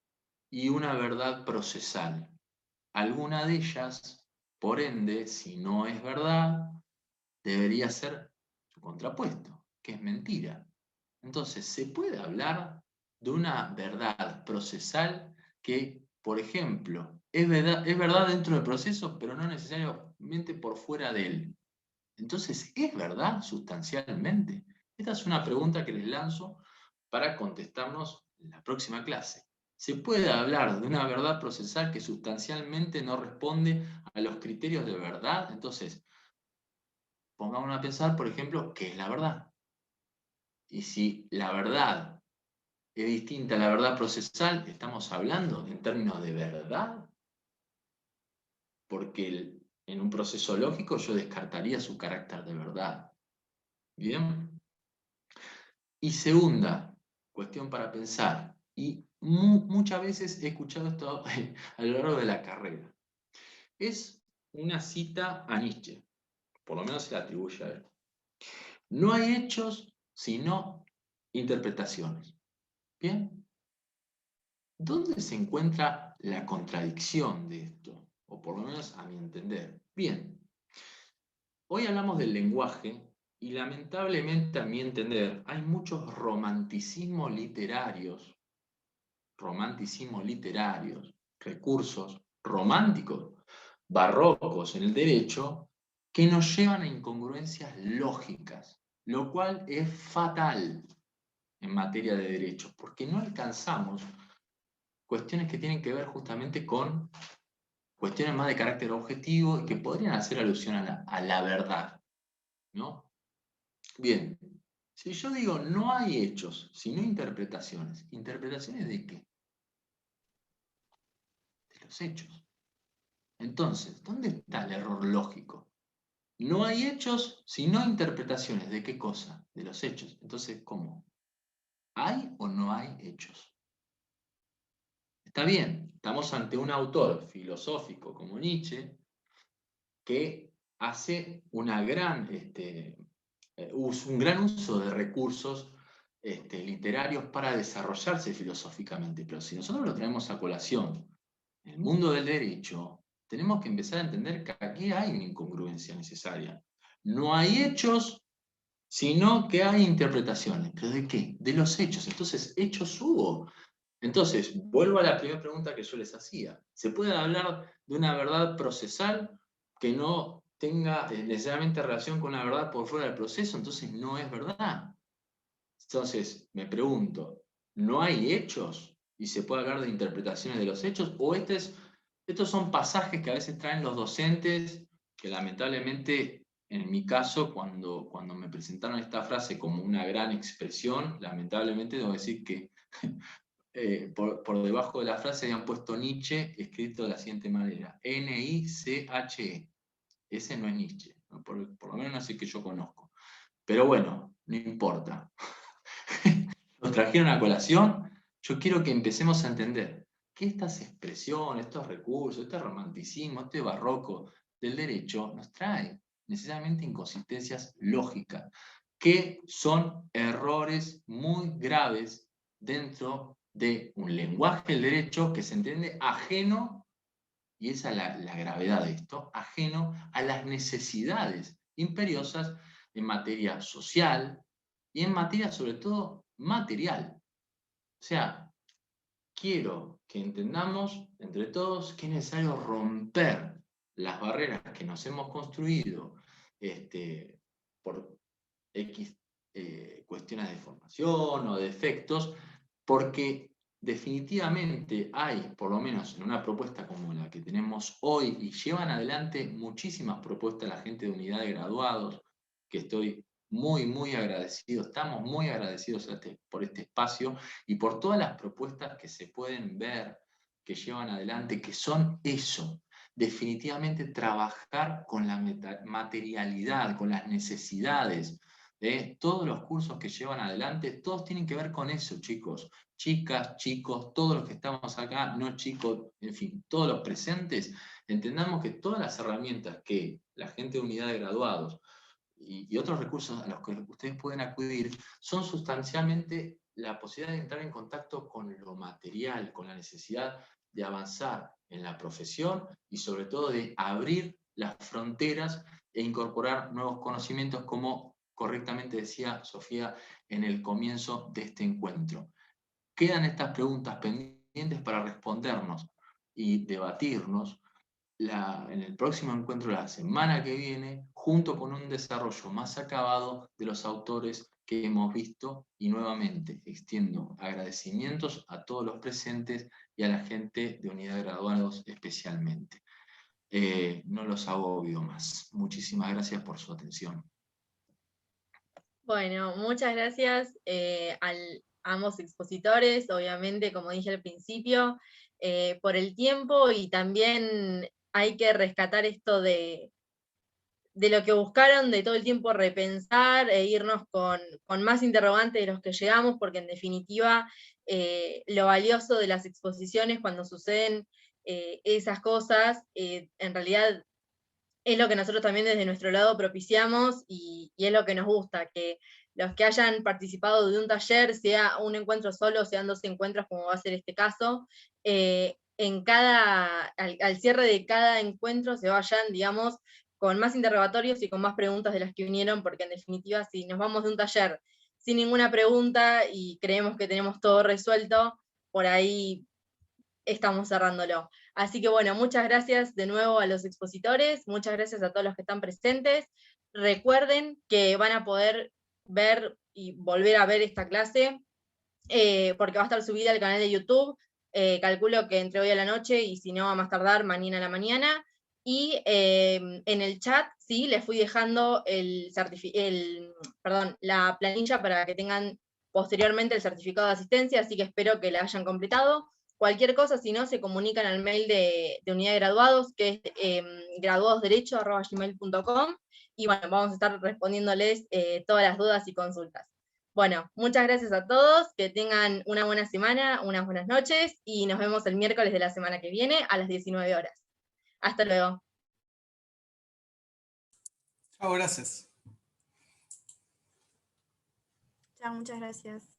y una verdad procesal. Alguna de ellas, por ende, si no es verdad, debería ser su contrapuesto, que es mentira. Entonces, se puede hablar de una verdad procesal que, por ejemplo, es verdad dentro del proceso, pero no necesariamente por fuera de él. Entonces, ¿es verdad sustancialmente? Esta es una pregunta que les lanzo para contestarnos en la próxima clase. ¿Se puede hablar de una verdad procesal que sustancialmente no responde a los criterios de verdad? Entonces, pongámonos a pensar, por ejemplo, ¿qué es la verdad? Y si la verdad es distinta a la verdad procesal, ¿estamos hablando en términos de verdad? Porque en un proceso lógico yo descartaría su carácter de verdad. ¿Bien? Y segunda cuestión para pensar, y muchas veces he escuchado esto a lo largo de la carrera, es una cita a Nietzsche, por lo menos se la atribuye a él. No hay hechos, sino interpretaciones. ¿Bien? ¿Dónde se encuentra la contradicción de esto? O por lo menos a mi entender. Bien, hoy hablamos del lenguaje y lamentablemente a mi entender hay muchos romanticismos literarios, recursos románticos, barrocos en el derecho, que nos llevan a incongruencias lógicas, lo cual es fatal en materia de derecho, porque no alcanzamos cuestiones que tienen que ver justamente con cuestiones más de carácter objetivo y que podrían hacer alusión a la verdad, ¿no? Bien, si yo digo no hay hechos, sino interpretaciones, ¿interpretaciones de qué? De los hechos. Entonces, ¿dónde está el error lógico? No hay hechos, sino interpretaciones. ¿De qué cosa? De los hechos. Entonces, ¿cómo? ¿Hay o no hay hechos? Está bien, estamos ante un autor filosófico como Nietzsche que hace un gran uso de recursos literarios para desarrollarse filosóficamente. Pero si nosotros lo traemos a colación en el mundo del derecho, tenemos que empezar a entender que aquí hay una incongruencia necesaria. No hay hechos, sino que hay interpretaciones. ¿Pero de qué? De los hechos. Entonces, hechos hubo. Entonces, vuelvo a la primera pregunta que yo les hacía. ¿Se puede hablar de una verdad procesal que no tenga necesariamente relación con una verdad por fuera del proceso? Entonces, no es verdad. Entonces, me pregunto, ¿no hay hechos? ¿Y se puede hablar de interpretaciones de los hechos? ¿O estos son pasajes que a veces traen los docentes, que lamentablemente, en mi caso, cuando me presentaron esta frase como una gran expresión, lamentablemente debo decir que por debajo de la frase habían puesto Nietzsche, escrito de la siguiente manera, N-I-C-H-E. Ese no es Nietzsche, ¿no? Por lo menos no es el que yo conozco. Pero bueno, no importa. Nos trajeron a colación, yo quiero que empecemos a entender que estas expresiones, estos recursos, este romanticismo, este barroco del derecho nos trae necesariamente inconsistencias lógicas, que son errores muy graves dentro de un lenguaje del derecho que se entiende ajeno, y esa es la gravedad de esto, ajeno a las necesidades imperiosas en materia social y en materia sobre todo material. O sea, quiero que entendamos entre todos que es necesario romper las barreras que nos hemos construido por X cuestiones de formación o de efectos, porque definitivamente hay, por lo menos en una propuesta como la que tenemos hoy, y llevan adelante muchísimas propuestas la gente de unidad de graduados, que estoy muy agradecido, estamos muy agradecidos por este espacio y por todas las propuestas que se pueden ver, que llevan adelante, que son eso, definitivamente trabajar con la materialidad, con las necesidades. Todos los cursos que llevan adelante, todos tienen que ver con eso, chicos, chicas, chicos, todos los que estamos acá, no chicos, en fin, todos los presentes, entendamos que todas las herramientas que la gente de unidad de graduados y otros recursos a los que ustedes pueden acudir son sustancialmente la posibilidad de entrar en contacto con lo material, con la necesidad de avanzar en la profesión y sobre todo de abrir las fronteras e incorporar nuevos conocimientos, como correctamente decía Sofía en el comienzo de este encuentro. Quedan estas preguntas pendientes para respondernos y debatirnos en el próximo encuentro de la semana que viene, junto con un desarrollo más acabado de los autores que hemos visto, y nuevamente extiendo agradecimientos a todos los presentes y a la gente de unidad de graduados especialmente. No los agobio más. Muchísimas gracias por su atención. Bueno, muchas gracias a ambos expositores, obviamente, como dije al principio, por el tiempo, y también hay que rescatar esto de lo que buscaron, de todo el tiempo repensar e irnos con más interrogantes de los que llegamos, porque en definitiva lo valioso de las exposiciones cuando suceden esas cosas, en realidad es lo que nosotros también desde nuestro lado propiciamos, y es lo que nos gusta, que los que hayan participado de un taller, sea un encuentro solo, sean 2 encuentros como va a ser este caso, al cierre de cada encuentro se vayan, digamos, con más interrogatorios y con más preguntas de las que vinieron, porque en definitiva si nos vamos de un taller sin ninguna pregunta y creemos que tenemos todo resuelto, por ahí estamos cerrándolo. Así que bueno, muchas gracias de nuevo a los expositores, muchas gracias a todos los que están presentes. Recuerden que van a poder ver y volver a ver esta clase, porque va a estar subida al canal de YouTube, calculo que entre hoy a la noche, y si no a más tardar mañana a la mañana. Y en el chat, sí, les fui dejando la planilla para que tengan posteriormente el certificado de asistencia, así que espero que la hayan completado. Cualquier cosa, si no, se comunican al mail de unidad de graduados, que es graduadosderecho@gmail.com, y bueno, vamos a estar respondiéndoles todas las dudas y consultas. Bueno, muchas gracias a todos, que tengan una buena semana, unas buenas noches, y nos vemos el miércoles de la semana que viene a las 19 horas. Hasta luego. Chao, gracias. Chao, muchas gracias.